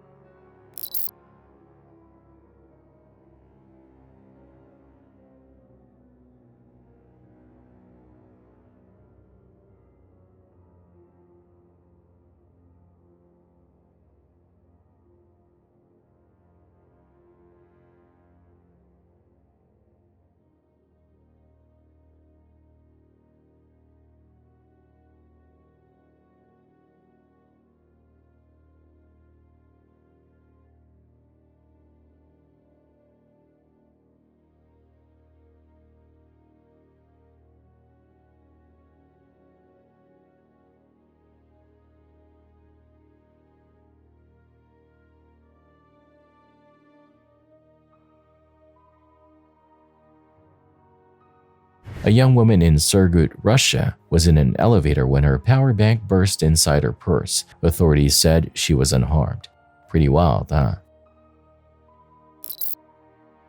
A young woman in Surgut, Russia, was in an elevator when her power bank burst inside her purse. Authorities said she was unharmed. Pretty wild, huh?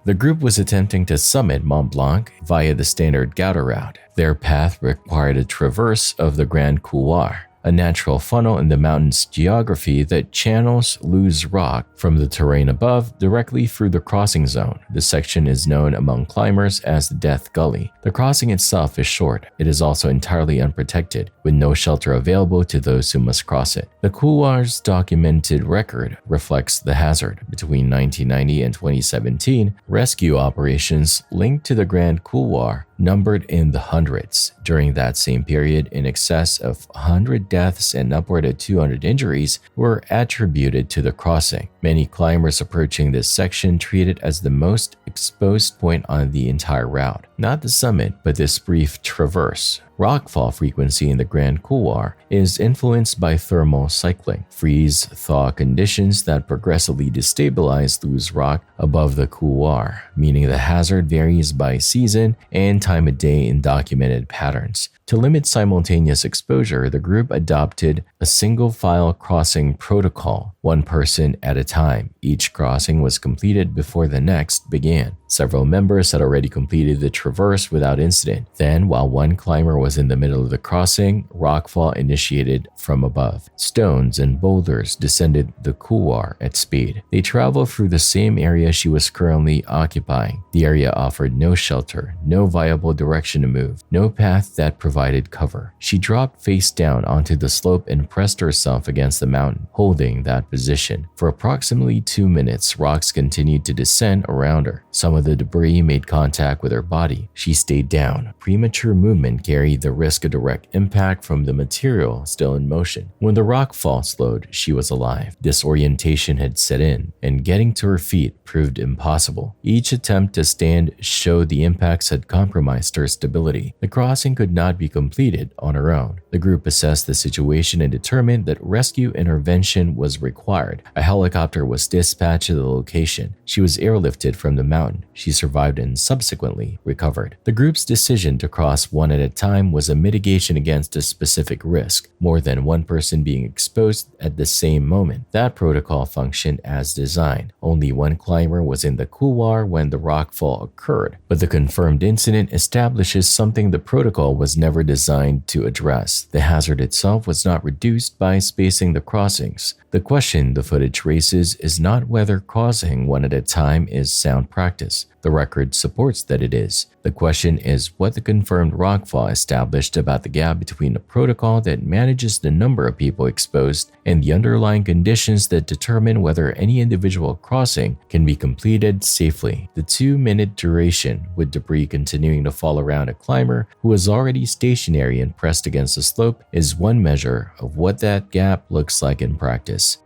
The group was attempting to summit Mont Blanc via the standard Gouda route. Their path required a traverse of the Grand Couloir, a natural funnel in the mountain's geography that channels loose rock from the terrain above directly through the crossing zone. The section is known among climbers as the Death Gully. The crossing itself is short. It is also entirely unprotected, with no shelter available to those who must cross it. The couloir's documented record reflects the hazard. Between 1990 and 2017, rescue operations linked to the Grand Couloir numbered in the hundreds. During that same period, in excess of 100 deaths and upward of 200 injuries were attributed to the crossing. Many climbers approaching this section treat it as the most exposed point on the entire route. Not the summit, but this brief traverse. Rockfall frequency in the Grand Couloir is influenced by thermal cycling, freeze-thaw conditions that progressively destabilize loose rock above the couloir, meaning the hazard varies by season and time of day in documented patterns. To limit simultaneous exposure, the group adopted a single-file crossing protocol, one person at a time. Each crossing was completed before the next began. Several members had already completed the traverse without incident. Then, while one climber was in the middle of the crossing, rockfall initiated from above. Stones and boulders descended the couloir at speed. They traveled through the same area she was currently occupying. The area offered no shelter, no viable direction to move, no path that provided cover. She dropped face down onto the slope and pressed herself against the mountain, holding that position. For approximately 2 minutes, rocks continued to descend around her. Some of the debris made contact with her body. She stayed down. Premature movement carried the risk of direct impact from the material still in motion. When the rock fall slowed, she was alive. Disorientation had set in, and getting to her feet proved impossible. Each attempt to stand showed the impacts had compromised her stability. The crossing could not be completed on her own. The group assessed the situation and determined that rescue intervention was required. A helicopter was dispatched to the location. She was airlifted from the mountain. She survived and subsequently recovered. The group's decision to cross one at a time was a mitigation against a specific risk, more than one person being exposed at the same moment. That protocol functioned as designed. Only one climber was in the couloir when the rockfall occurred, but the confirmed incident establishes something the protocol was never designed to address. The hazard itself was not reduced by spacing the crossings. The question the footage raises is not whether crossing one at a time is sound practice. The record supports that it is. The question is what the confirmed rockfall established about the gap between the protocol that manages the number of people exposed and the underlying conditions that determine whether any individual crossing can be completed safely. The 2-minute duration, with debris continuing to fall around a climber who was already stationary and pressed against the slope, is one measure of what that gap looks like in practice.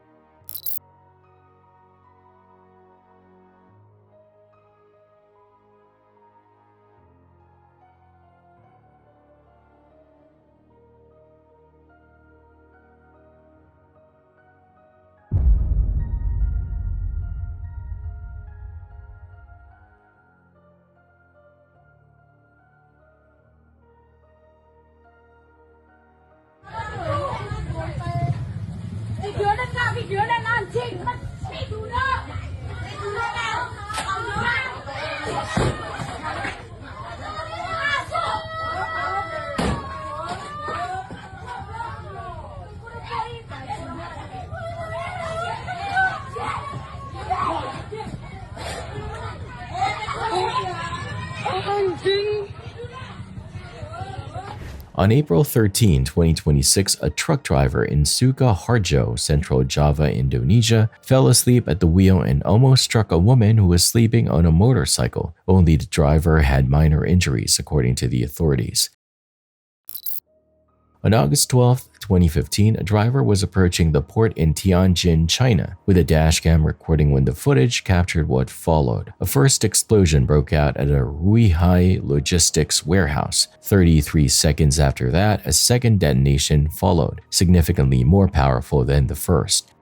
On April 13, 2026, a truck driver in Sukoharjo, Central Java, Indonesia, fell asleep at the wheel and almost struck a woman who was sleeping on a motorcycle. Only the driver had minor injuries, according to the authorities. On August 12, 2015, a driver was approaching the port in Tianjin, China, with a dashcam recording when the footage captured what followed. A first explosion broke out at a Ruihai logistics warehouse. 33 seconds after that, a second detonation followed, significantly more powerful than the first.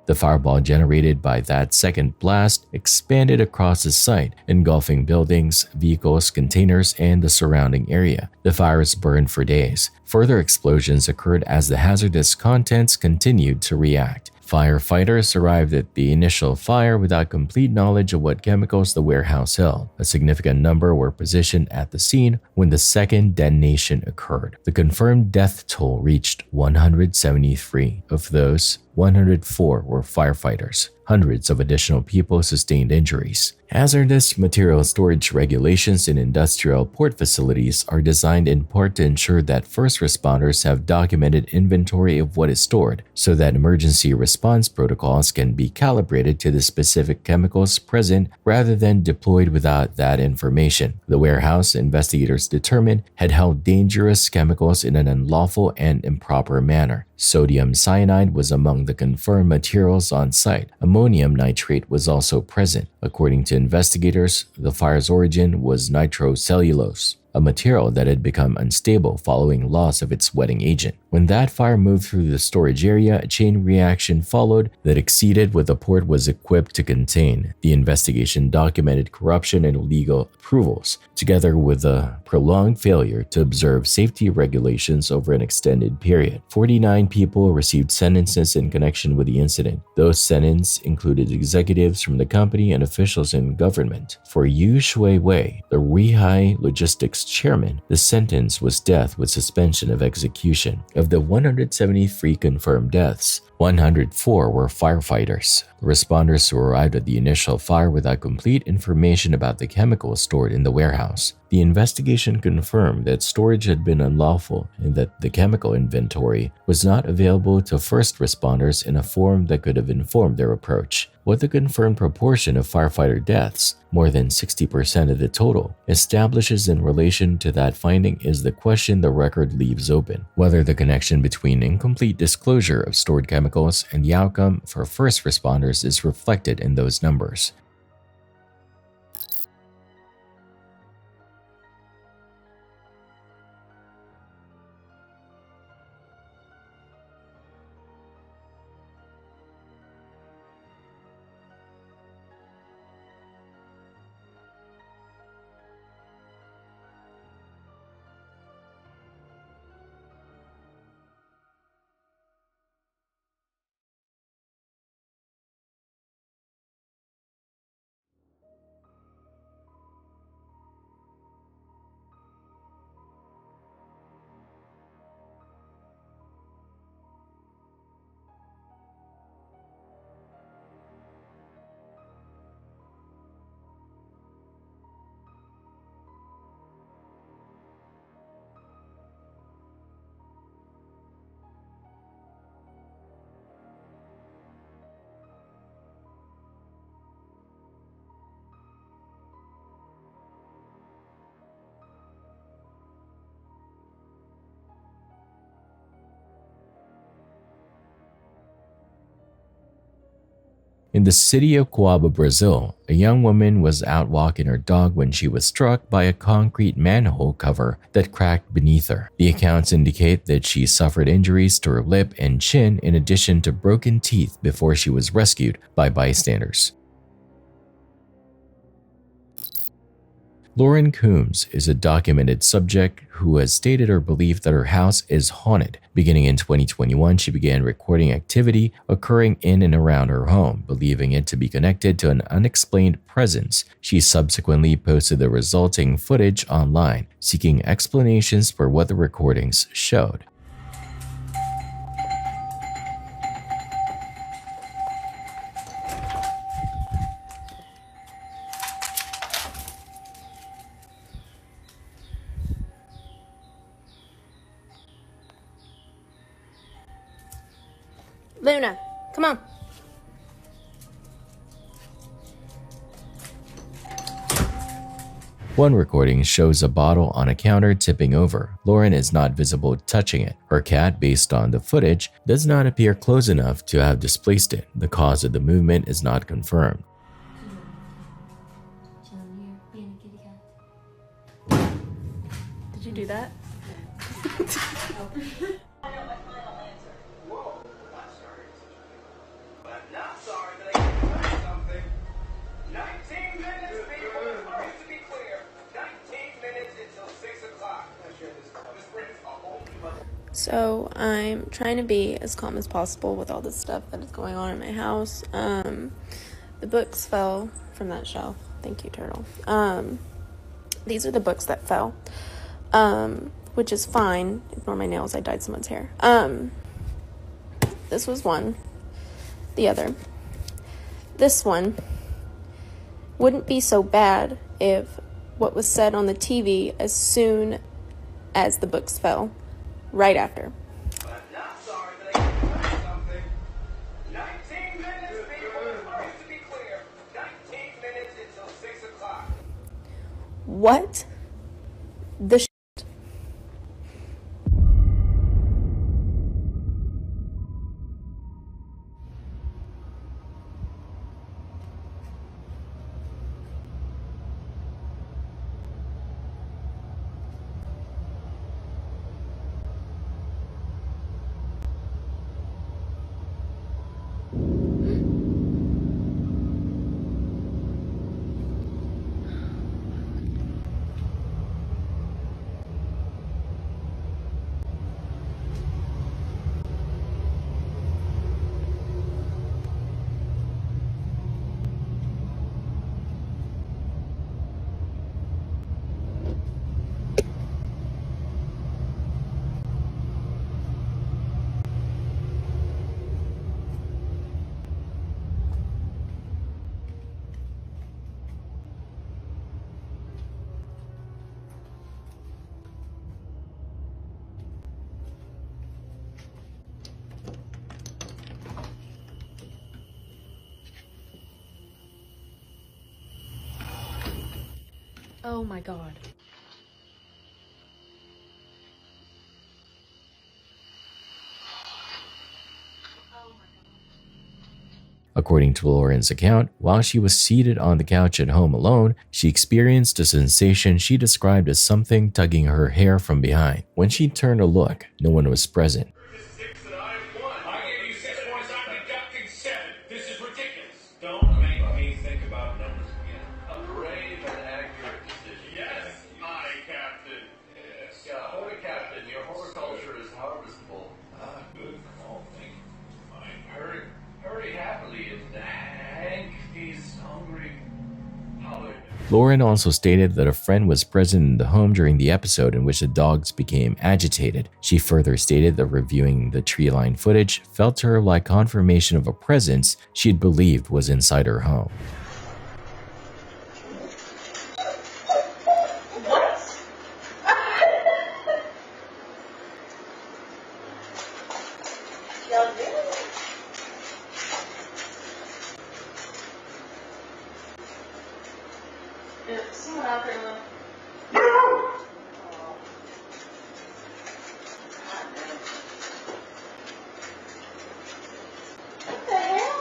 The fireball generated by that second blast expanded across the site, engulfing buildings, vehicles, containers, and the surrounding area. The fires burned for days. Further explosions occurred as the hazardous contents continued to react. Firefighters arrived at the initial fire without complete knowledge of what chemicals the warehouse held. A significant number were positioned at the scene when the second detonation occurred. The confirmed death toll reached 173. Of those, 104 were firefighters. Hundreds of additional people sustained injuries. Hazardous material storage regulations in industrial port facilities are designed in part to ensure that first responders have documented inventory of what is stored, so that emergency response protocols can be calibrated to the specific chemicals present rather than deployed without that information. The warehouse, investigators determined, had held dangerous chemicals in an unlawful and improper manner. Sodium cyanide was among the confirmed materials on site. Ammonium nitrate was also present. According to investigators, the fire's origin was nitrocellulose, a material that had become unstable following loss of its wetting agent. When that fire moved through the storage area, a chain reaction followed that exceeded what the port was equipped to contain. The investigation documented corruption and illegal approvals, together with a prolonged failure to observe safety regulations over an extended period. 49 people received sentences in connection with the incident. Those sentences included executives from the company and officials in government. For Yu Shui Wei, the Weihai Logistics chairman, the sentence was death with suspension of execution. Of the 173 confirmed deaths, 104 were firefighters. The responders who arrived at the initial fire without complete information about the chemicals stored in the warehouse. The investigation confirmed that storage had been unlawful and that the chemical inventory was not available to first responders in a form that could have informed their approach. What the confirmed proportion of firefighter deaths, more than 60% of the total, establishes in relation to that finding is the question the record leaves open. Whether the connection between incomplete disclosure of stored chemicals and the outcome for first responders is reflected in those numbers. In the city of Coaba, Brazil, a young woman was out walking her dog when she was struck by a concrete manhole cover that cracked beneath her. The accounts indicate that she suffered injuries to her lip and chin in addition to broken teeth before she was rescued by bystanders. Lauren Coombs is a documented subject who has stated her belief that her house is haunted. Beginning in 2021, she began recording activity occurring in and around her home, believing it to be connected to an unexplained presence. She subsequently posted the resulting footage online, seeking explanations for what the recordings showed. Luna, come on. One recording shows a bottle on a counter tipping over. Lauren is not visible touching it. Her cat, based on the footage, does not appear close enough to have displaced it. The cause of the movement is not confirmed. Did you do that? But now So I'm trying to be as calm as possible with all this stuff that is going on in my house. The books fell from that shelf. Thank you, Turtle. These are the books that fell, which is fine. Ignore my nails. I dyed someone's hair. This was one. The other. This one wouldn't be so bad if what was said on the TV as soon as the books fell, right after. What the shit? Oh my god. According to Lauren's account, while she was seated on the couch at home alone, she experienced a sensation she described as something tugging her hair from behind. When she turned to look, no one was present. Lauren also stated that a friend was present in the home during the episode in which the dogs became agitated. She further stated that reviewing the tree line footage felt to her like confirmation of a presence she had believed was inside her home. Someone out there, look. What the hell?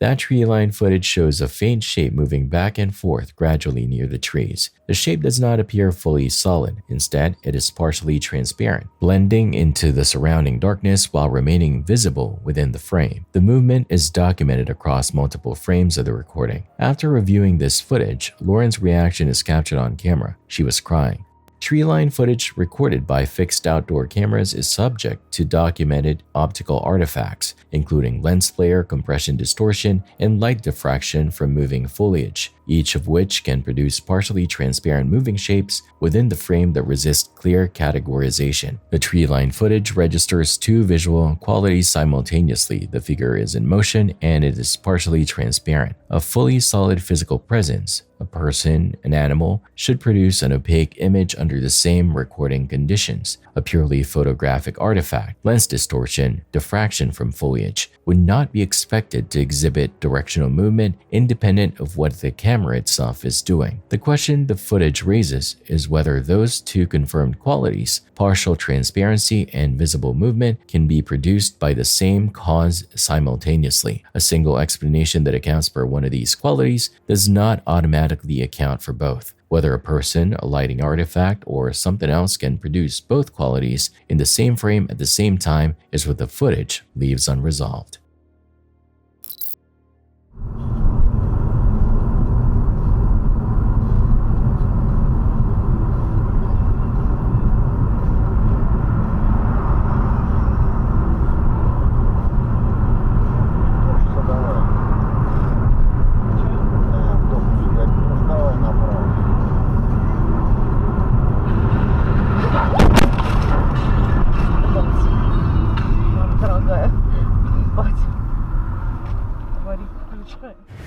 That tree line footage shows a faint shape moving back and forth gradually near the trees. The shape does not appear fully solid. Instead, it is partially transparent, blending into the surrounding darkness while remaining visible within the frame. The movement is documented across multiple frames of the recording. After reviewing this footage, Lauren's reaction is captured on camera. She was crying. Tree line footage recorded by fixed outdoor cameras is subject to documented optical artifacts, including lens flare, compression distortion, and light diffraction from moving foliage, each of which can produce partially transparent moving shapes within the frame that resist clear categorization. The tree line footage registers two visual qualities simultaneously. The figure is in motion and it is partially transparent. A fully solid physical presence, a person, an animal, should produce an opaque image under the same recording conditions. A purely photographic artifact, lens distortion, diffraction from foliage, would not be expected to exhibit directional movement independent of what the camera itself is doing. The question the footage raises is whether those two confirmed qualities, partial transparency and visible movement, can be produced by the same cause simultaneously. A single explanation that accounts for one of these qualities does not automatically account for both. Whether a person, a lighting artifact, or something else can produce both qualities in the same frame at the same time is what the footage leaves unresolved.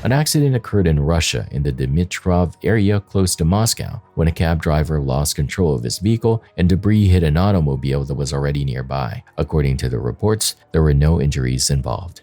An accident occurred in Russia in the Dmitrov area close to Moscow when a cab driver lost control of his vehicle and debris hit an automobile that was already nearby. According to the reports, there were no injuries involved.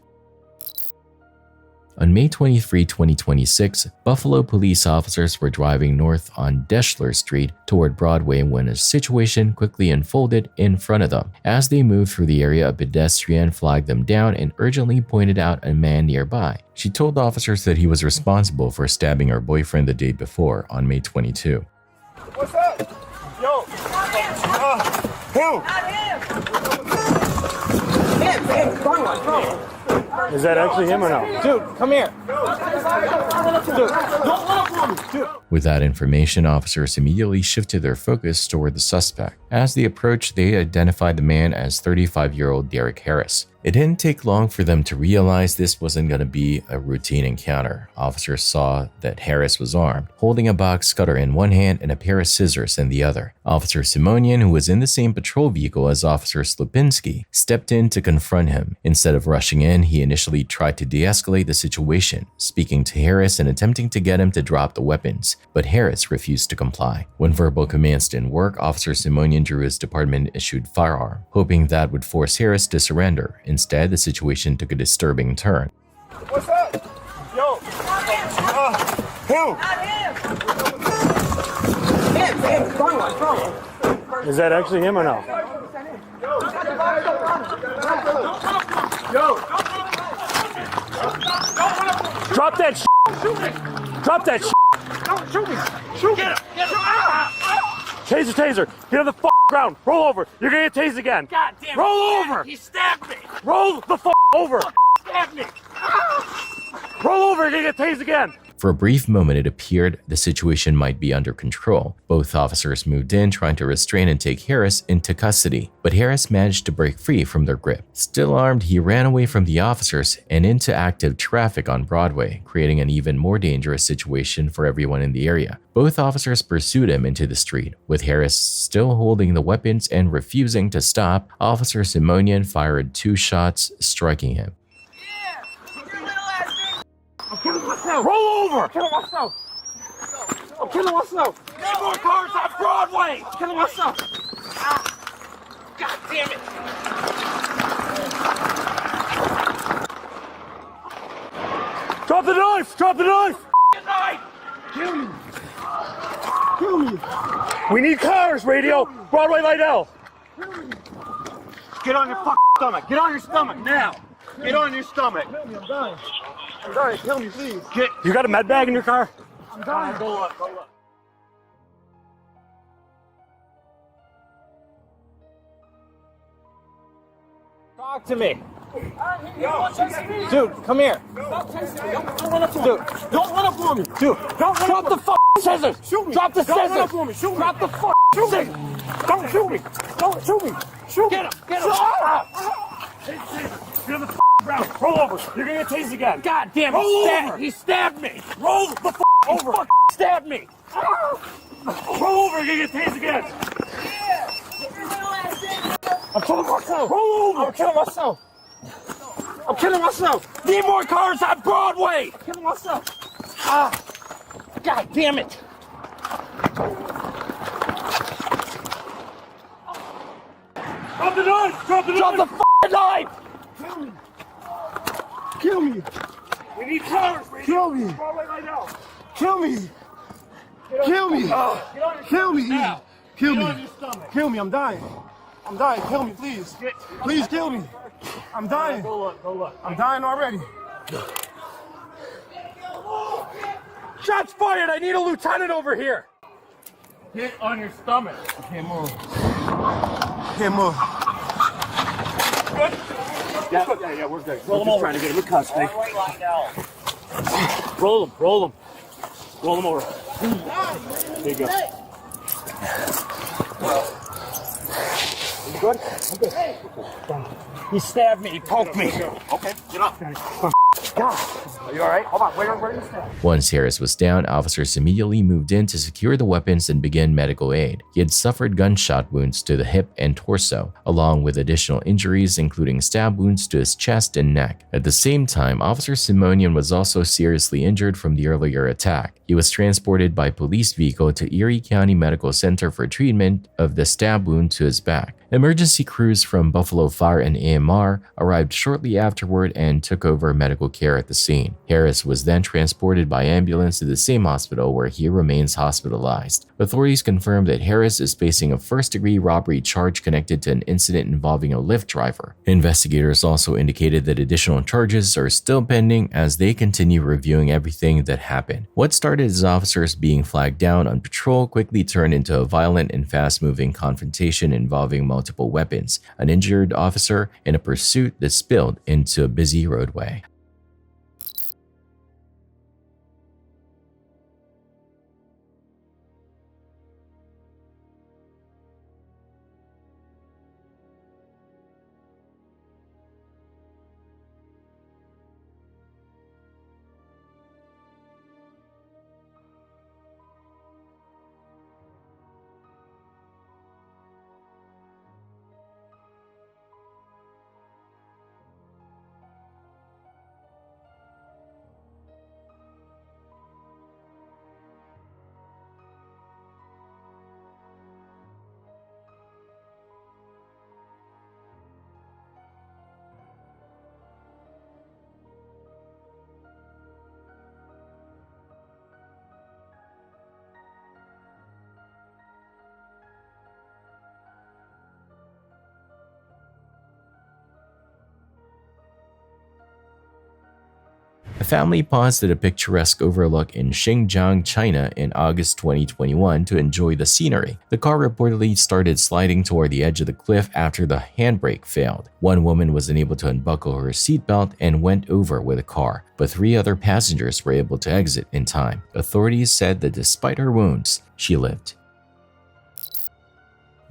On May 23, 2026, Buffalo police officers were driving north on Deschler Street toward Broadway when a situation quickly unfolded in front of them. As they moved through the area, a pedestrian flagged them down and urgently pointed out a man nearby. She told officers that he was responsible for stabbing her boyfriend the day before, on May 22. What's up? Yo! Who? Is that actually him or no? Dude, come here. Dude, don't run from me. Dude. With that information, officers immediately shifted their focus toward the suspect. As they approached, they identified the man as 35-year-old Derek Harris. It didn't take long for them to realize this wasn't going to be a routine encounter. Officers saw that Harris was armed, holding a box cutter in one hand and a pair of scissors in the other. Officer Simonian, who was in the same patrol vehicle as Officer Slupinski, stepped in to confront him. Instead of rushing in, he initially tried to de-escalate the situation, speaking to Harris and attempting to get him to drop the weapons, but Harris refused to comply. When verbal commands didn't work, Officer Simonian drew his department-issued firearm, hoping that would force Harris to surrender. Instead, the situation took a disturbing turn. What's up? Yo! Who? Is that actually him or no? Yo! Drop that shit! Drop that shit! Don't shoot me! Shoot! Get him! Get him! Taser, taser! Get on the ground! Roll over! You're gonna get tased again! God damn it! Roll over! He stabbed me! Roll the over! Stabbed me! Roll over! You're gonna get tased again! For a brief moment, it appeared the situation might be under control. Both officers moved in, trying to restrain and take Harris into custody, but Harris managed to break free from their grip. Still armed, he ran away from the officers and into active traffic on Broadway, creating an even more dangerous situation for everyone in the area. Both officers pursued him into the street, with Harris still holding the weapons and refusing to stop. Officer Simonian fired 2 shots, striking him. I'm killing myself! Roll over! I'm killing myself! I'm killing myself! Need more cars on Broadway! I'm killing myself! God damn it! Drop the knife! Drop the knife! Knife! Kill me! Kill me! We need cars, radio! Broadway Liddell! Get on your fucking stomach! Get on your stomach now! Get on your stomach! I'm dying. I'm dying. Kill me, please. You got a med bag in your car? I'm dying. Go up. Go up. Talk to me. Dude, come here. Don't run up for me. Dude, don't run up for me. Dude, drop the scissors. Shoot me. Drop the scissors. Don't run up for me. Shoot me. Drop the scissors. Don't shoot me. Don't shoot me. Shoot. Get him. Get him. Get on the ground. Roll over. You're gonna get tased again. God damn it. Roll over. He stabbed me. Roll the over. He stabbed me. Roll over. You're gonna get tased again. I'm killing myself. Roll over. I'm killing myself. I'm killing myself. Need more cars on Broadway. I'm killing myself. God damn it. Drop the knife! Drop the knife! Drop the f***ing knife! Kill me! Kill me! We need flowers! Kill me! Right now! Kill me! Kill me! Kill me! Kill me! Kill me! I'm dying! I'm dying! Kill me, please! Please kill me! I'm dying! Go look. I'm dying already! Shots fired! I need a lieutenant over here! Get on your stomach. Can't move. Can't move. Good? Yeah, we're good. Roll We're him just over. trying to get him in custody. Roll him. Roll him over. There you go. You good? I'm good. He stabbed me. He poked me. Okay, get up. God. Are you all right? Hold on. Where are you standing? Once Harris was down, officers immediately moved in to secure the weapons and begin medical aid. He had suffered gunshot wounds to the hip and torso, along with additional injuries including stab wounds to his chest and neck. At the same time, Officer Simonian was also seriously injured from the earlier attack. He was transported by police vehicle to Erie County Medical Center for treatment of the stab wound to his back. Emergency crews from Buffalo Fire and AMR arrived shortly afterward and took over medical care at the scene. Harris was then transported by ambulance to the same hospital where he remains hospitalized. Authorities confirmed that Harris is facing a first-degree robbery charge connected to an incident involving a Lyft driver. Investigators also indicated that additional charges are still pending as they continue reviewing everything that happened. What started as officers being flagged down on patrol quickly turned into a violent and fast-moving confrontation involving multiple weapons, an injured officer, and a pursuit that spilled into a busy roadway. A family paused at a picturesque overlook in Xinjiang, China in August 2021 to enjoy the scenery. The car reportedly started sliding toward the edge of the cliff after the handbrake failed. One woman was unable to unbuckle her seatbelt and went over with the car, but 3 other passengers were able to exit in time. Authorities said that despite her wounds, she lived.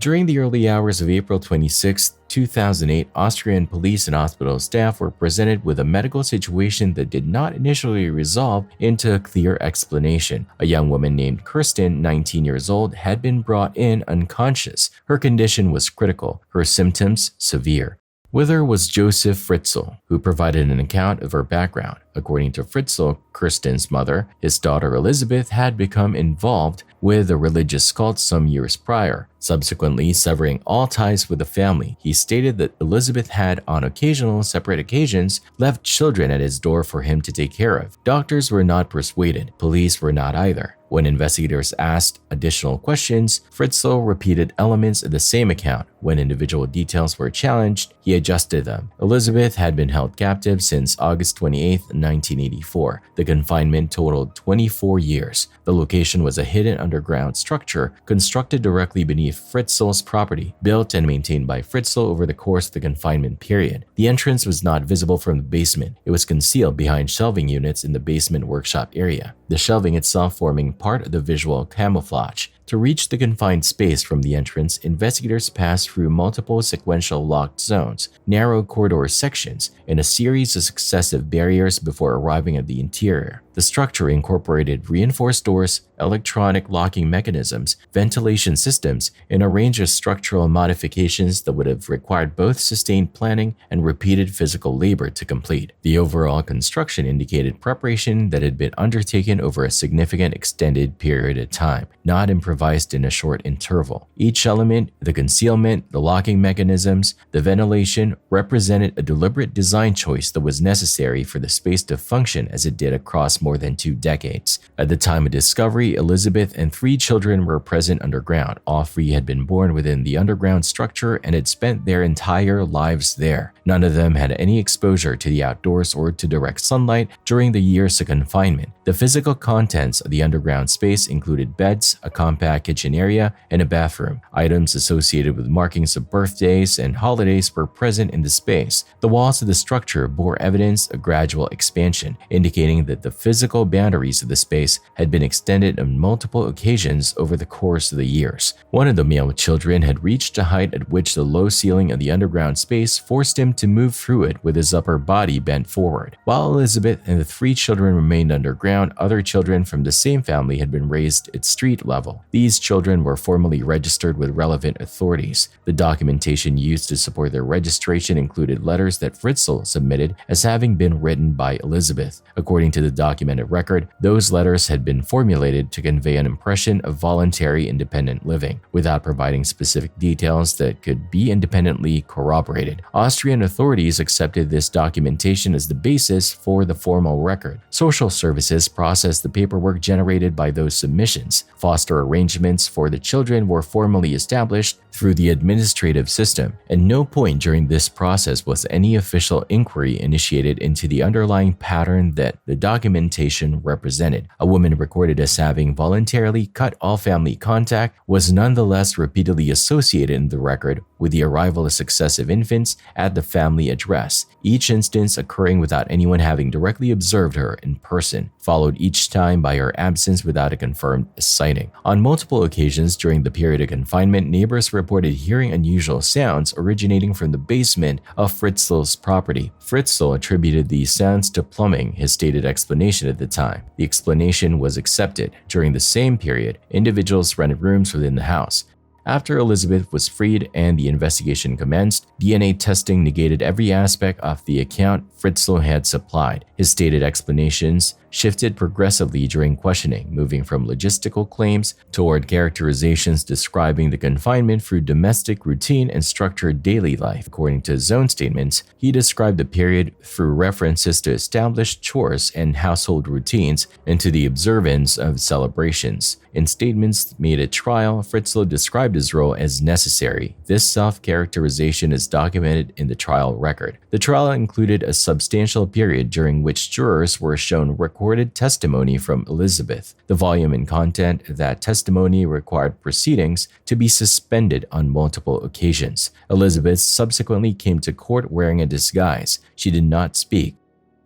During the early hours of April 26, 2008, Austrian police and hospital staff were presented with a medical situation that did not initially resolve into a clear explanation. A young woman named Kirsten, 19 years old, had been brought in unconscious. Her condition was critical, her symptoms severe. With her was Joseph Fritzl, who provided an account of her background. According to Fritzl, Kirsten's mother, his daughter Elizabeth had become involved with a religious cult some years prior, subsequently severing all ties with the family. He stated that Elizabeth had, on occasional separate occasions, left children at his door for him to take care of. Doctors were not persuaded. Police were not either. When investigators asked additional questions, Fritzl repeated elements of the same account. When individual details were challenged, he adjusted them. Elizabeth had been held captive since August 28, 1984. The confinement totaled 24 years. The location was a hidden underground structure constructed directly beneath Fritzl's property, built and maintained by Fritzl over the course of the confinement period. The entrance was not visible from the basement. It was concealed behind shelving units in the basement workshop area, the shelving itself forming part of the visual camouflage. To reach the confined space from the entrance, investigators passed through multiple sequential locked zones, narrow corridor sections, and a series of successive barriers before arriving at the interior. The structure incorporated reinforced doors, electronic locking mechanisms, ventilation systems, and a range of structural modifications that would have required both sustained planning and repeated physical labor to complete. The overall construction indicated preparation that had been undertaken over a significant extended period of time, not improvised in a short interval. Each element, the concealment, the locking mechanisms, the ventilation, represented a deliberate design choice that was necessary for the space to function as it did across more than 2 decades. At the time of discovery, Elizabeth and 3 children were present underground. All 3 had been born within the underground structure and had spent their entire lives there. None of them had any exposure to the outdoors or to direct sunlight during the years of confinement. The physical contents of the underground space included beds, a compact kitchen area, and a bathroom. Items associated with markings of birthdays and holidays were present in the space. The walls of the structure bore evidence of gradual expansion, indicating that the physical boundaries of the space had been extended on multiple occasions over the course of the years. One of the male children had reached a height at which the low ceiling of the underground space forced him to move through it with his upper body bent forward. While Elizabeth and the 3 children remained underground, other children from the same family had been raised at street level. These children were formally registered with relevant authorities. The documentation used to support their registration included letters that Fritzl submitted as having been written by Elizabeth. According to the documented record, those letters had been formulated to convey an impression of voluntary independent living, without providing specific details that could be independently corroborated. Austrian authorities accepted this documentation as the basis for the formal record. Social services processed the paperwork generated by those submissions. Foster arrangements for the children were formally established through the administrative system. At no point during this process was any official inquiry initiated into the underlying pattern that the documentation represented. A woman recorded as having voluntarily cut all family contact was nonetheless repeatedly associated in the record with the arrival of successive infants at the family address, each instance occurring without anyone having directly observed her in person, followed each time by her absence without a confirmed sighting. On multiple occasions during the period of confinement, neighbors reported hearing unusual sounds originating from the basement of Fritzl's property. Fritzl attributed these sounds to plumbing, his stated explanation at the time. The explanation was accepted. During the same period, individuals rented rooms within the house. After Elizabeth was freed and the investigation commenced, DNA testing negated every aspect of the account Fritzl had supplied. His stated explanations shifted progressively during questioning, moving from logistical claims toward characterizations describing the confinement through domestic routine and structured daily life. According to his own statements, he described the period through references to established chores and household routines and to the observance of celebrations. In statements made at trial, Fritzl described his role as necessary. This self-characterization is documented in the trial record. The trial included a substantial period during which jurors were shown recorded testimony from Elizabeth. The volume and content of that testimony required proceedings to be suspended on multiple occasions. Elizabeth subsequently came to court wearing a disguise. She did not speak.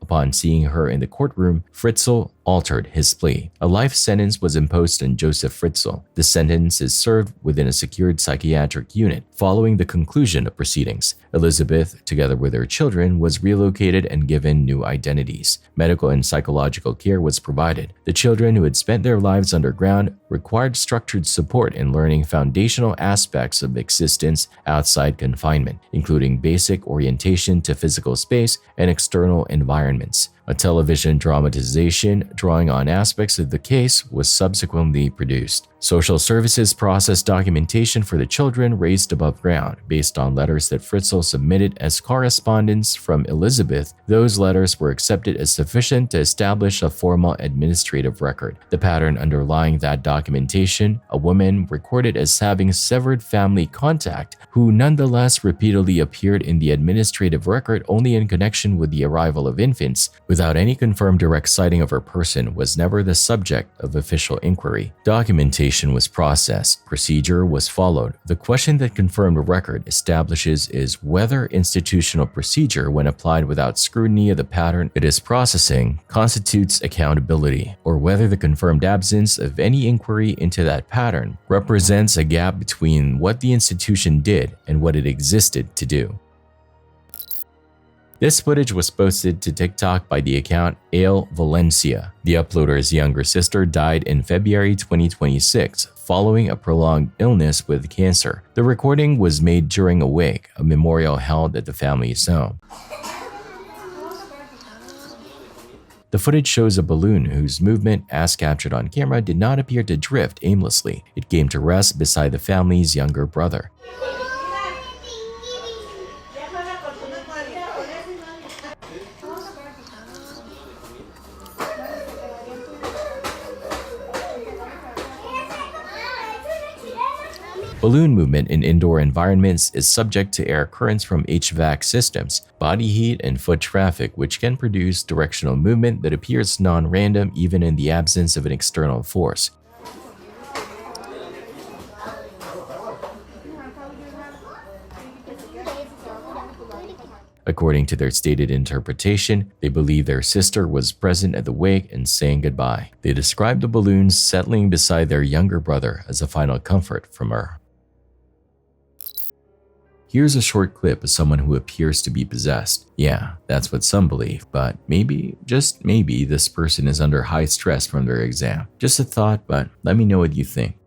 Upon seeing her in the courtroom, Fritzl altered his plea. A life sentence was imposed on Joseph Fritzl. The sentence is served within a secured psychiatric unit. Following the conclusion of proceedings, Elizabeth, together with her children, was relocated and given new identities. Medical and psychological care was provided. The children who had spent their lives underground required structured support in learning foundational aspects of existence outside confinement, including basic orientation to physical space and external environments. A television dramatization drawing on aspects of the case was subsequently produced. Social services processed documentation for the children raised above ground based on letters that Fritzl submitted as correspondence from Elizabeth. Those letters were accepted as sufficient to establish a formal administrative record. The pattern underlying that documentation, a woman recorded as having severed family contact, who nonetheless repeatedly appeared in the administrative record only in connection with the arrival of infants, without any confirmed direct sighting of her person, was never the subject of official inquiry. Documentation was processed. Procedure was followed. The question that confirmed a record establishes is whether institutional procedure, when applied without scrutiny of the pattern it is processing, constitutes accountability, or whether the confirmed absence of any inquiry into that pattern represents a gap between what the institution did and what it existed to do. This footage was posted to TikTok by the account Ale Valencia. The uploader's younger sister died in February 2026 following a prolonged illness with cancer. The recording was made during a wake, a memorial held at the family's home. The footage shows a balloon whose movement, as captured on camera, did not appear to drift aimlessly. It came to rest beside the family's younger brother. Balloon movement in indoor environments is subject to air currents from HVAC systems, body heat, and foot traffic, which can produce directional movement that appears non-random even in the absence of an external force. According to their stated interpretation, they believe their sister was present at the wake and saying goodbye. They described the balloons settling beside their younger brother as a final comfort from her. Here's a short clip of someone who appears to be possessed. Yeah, that's what some believe, but maybe, just maybe, this person is under high stress from their exam. Just a thought, but let me know what you think.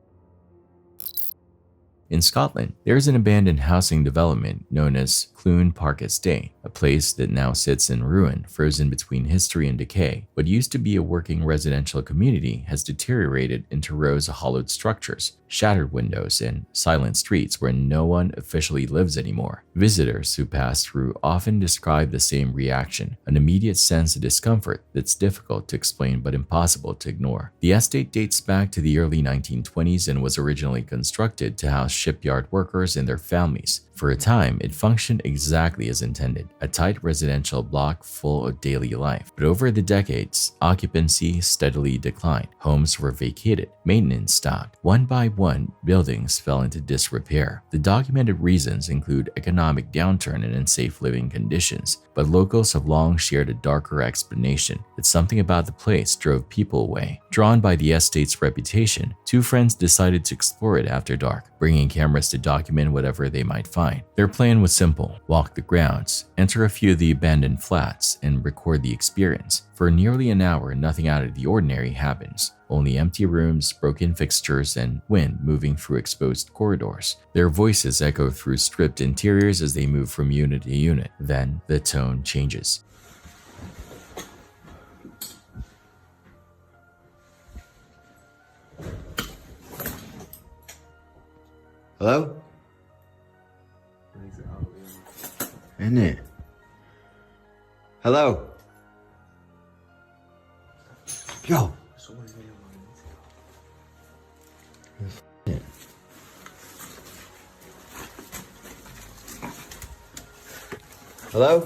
In Scotland, there is an abandoned housing development known as Clune Park Estate, a place that now sits in ruin, frozen between history and decay. What used to be a working residential community has deteriorated into rows of hollowed structures, shattered windows, and silent streets where no one officially lives anymore. Visitors who pass through often describe the same reaction, an immediate sense of discomfort that's difficult to explain but impossible to ignore. The estate dates back to the early 1920s and was originally constructed to house shipyard workers and their families. For a time, it functioned exactly as intended, a tight residential block full of daily life. But over the decades, occupancy steadily declined. Homes were vacated, maintenance stopped. One by one, buildings fell into disrepair. The documented reasons include economic downturn and unsafe living conditions, but locals have long shared a darker explanation that something about the place drove people away. Drawn by the estate's reputation, two friends decided to explore it after dark, bringing cameras to document whatever they might find. Their plan was simple: walk the grounds, enter a few of the abandoned flats, and record the experience. For nearly an hour, nothing out of the ordinary happens. Only empty rooms, broken fixtures, and wind moving through exposed corridors. Their voices echo through stripped interiors as they move from unit to unit. Then the tone changes. Hello? Isn't it? Hello? Yo! Hello?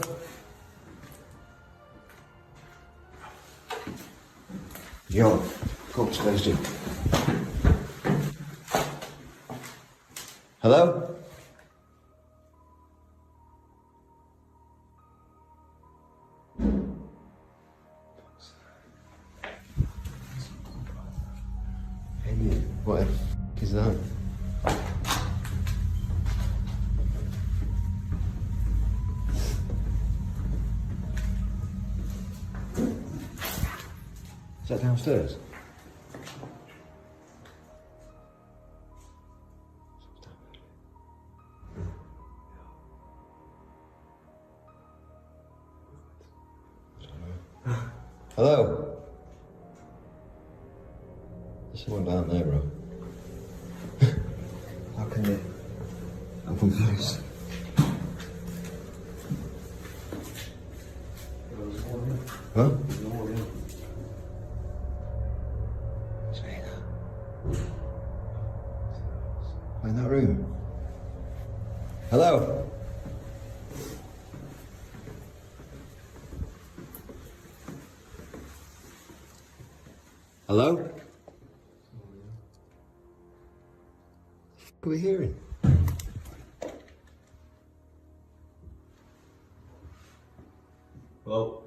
Yo, go upstairs, dude. Hello? What the f is that? Is that downstairs? Hello? There's someone down there, bro. How can you open this? Huh? Say that. In that room. Hello? Hello? What are we hearing? Hello?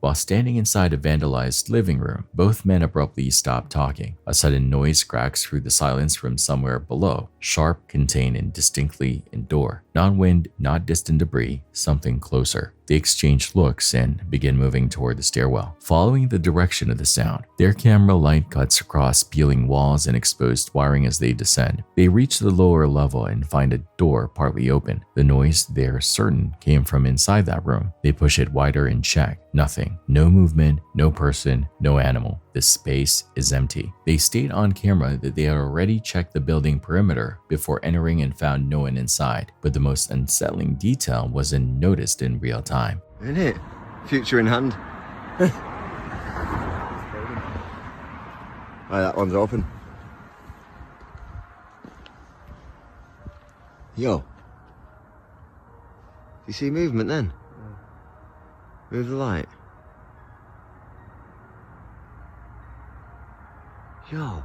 While standing inside a vandalized living room, both men abruptly stop talking. A sudden noise cracks through the silence from somewhere below, sharp, contained, and distinctly indoor. Not wind, not distant debris, something closer. They exchange looks and begin moving toward the stairwell. Following the direction of the sound, their camera light cuts across peeling walls and exposed wiring as they descend. They reach the lower level and find a door partly open. The noise, they're certain, came from inside that room. They push it wider and check. Nothing. No movement, no person, no animal. The space is empty. They state on camera that they had already checked the building perimeter before entering and found no one inside, but the most unsettling detail wasn't noticed in real time. Isn't it? Future in hand. Right, that one's open. Yo. You see movement then? Move the light. Yo.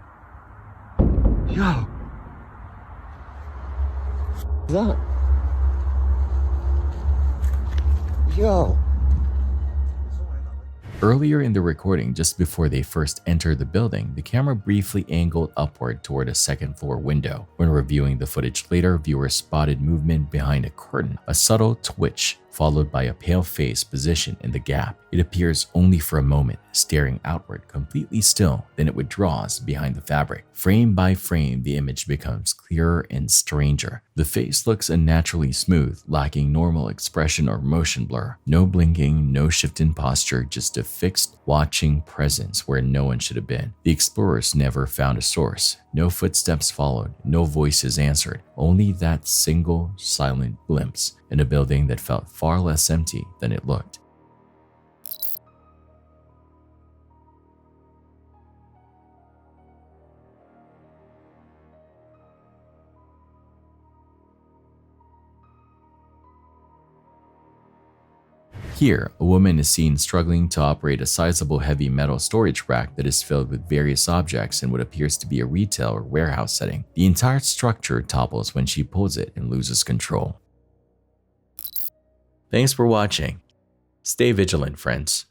Yo. That. Yo. Earlier in the recording, just before they first entered the building, the camera briefly angled upward toward a second-floor window. When reviewing the footage later, viewers spotted movement behind a curtain, a subtle twitch, followed by a pale face positioned in the gap. It appears only for a moment, staring outward, completely still, then it withdraws behind the fabric. Frame by frame, the image becomes clearer and stranger. The face looks unnaturally smooth, lacking normal expression or motion blur. No blinking, no shift in posture, just a fixed, watching presence where no one should have been. The explorers never found a source. No footsteps followed, no voices answered, only that single, silent glimpse in a building that felt far less empty than it looked. Here, a woman is seen struggling to operate a sizable heavy metal storage rack that is filled with various objects in what appears to be a retail or warehouse setting. The entire structure topples when she pulls it and loses control. Thanks for watching. Stay vigilant, friends.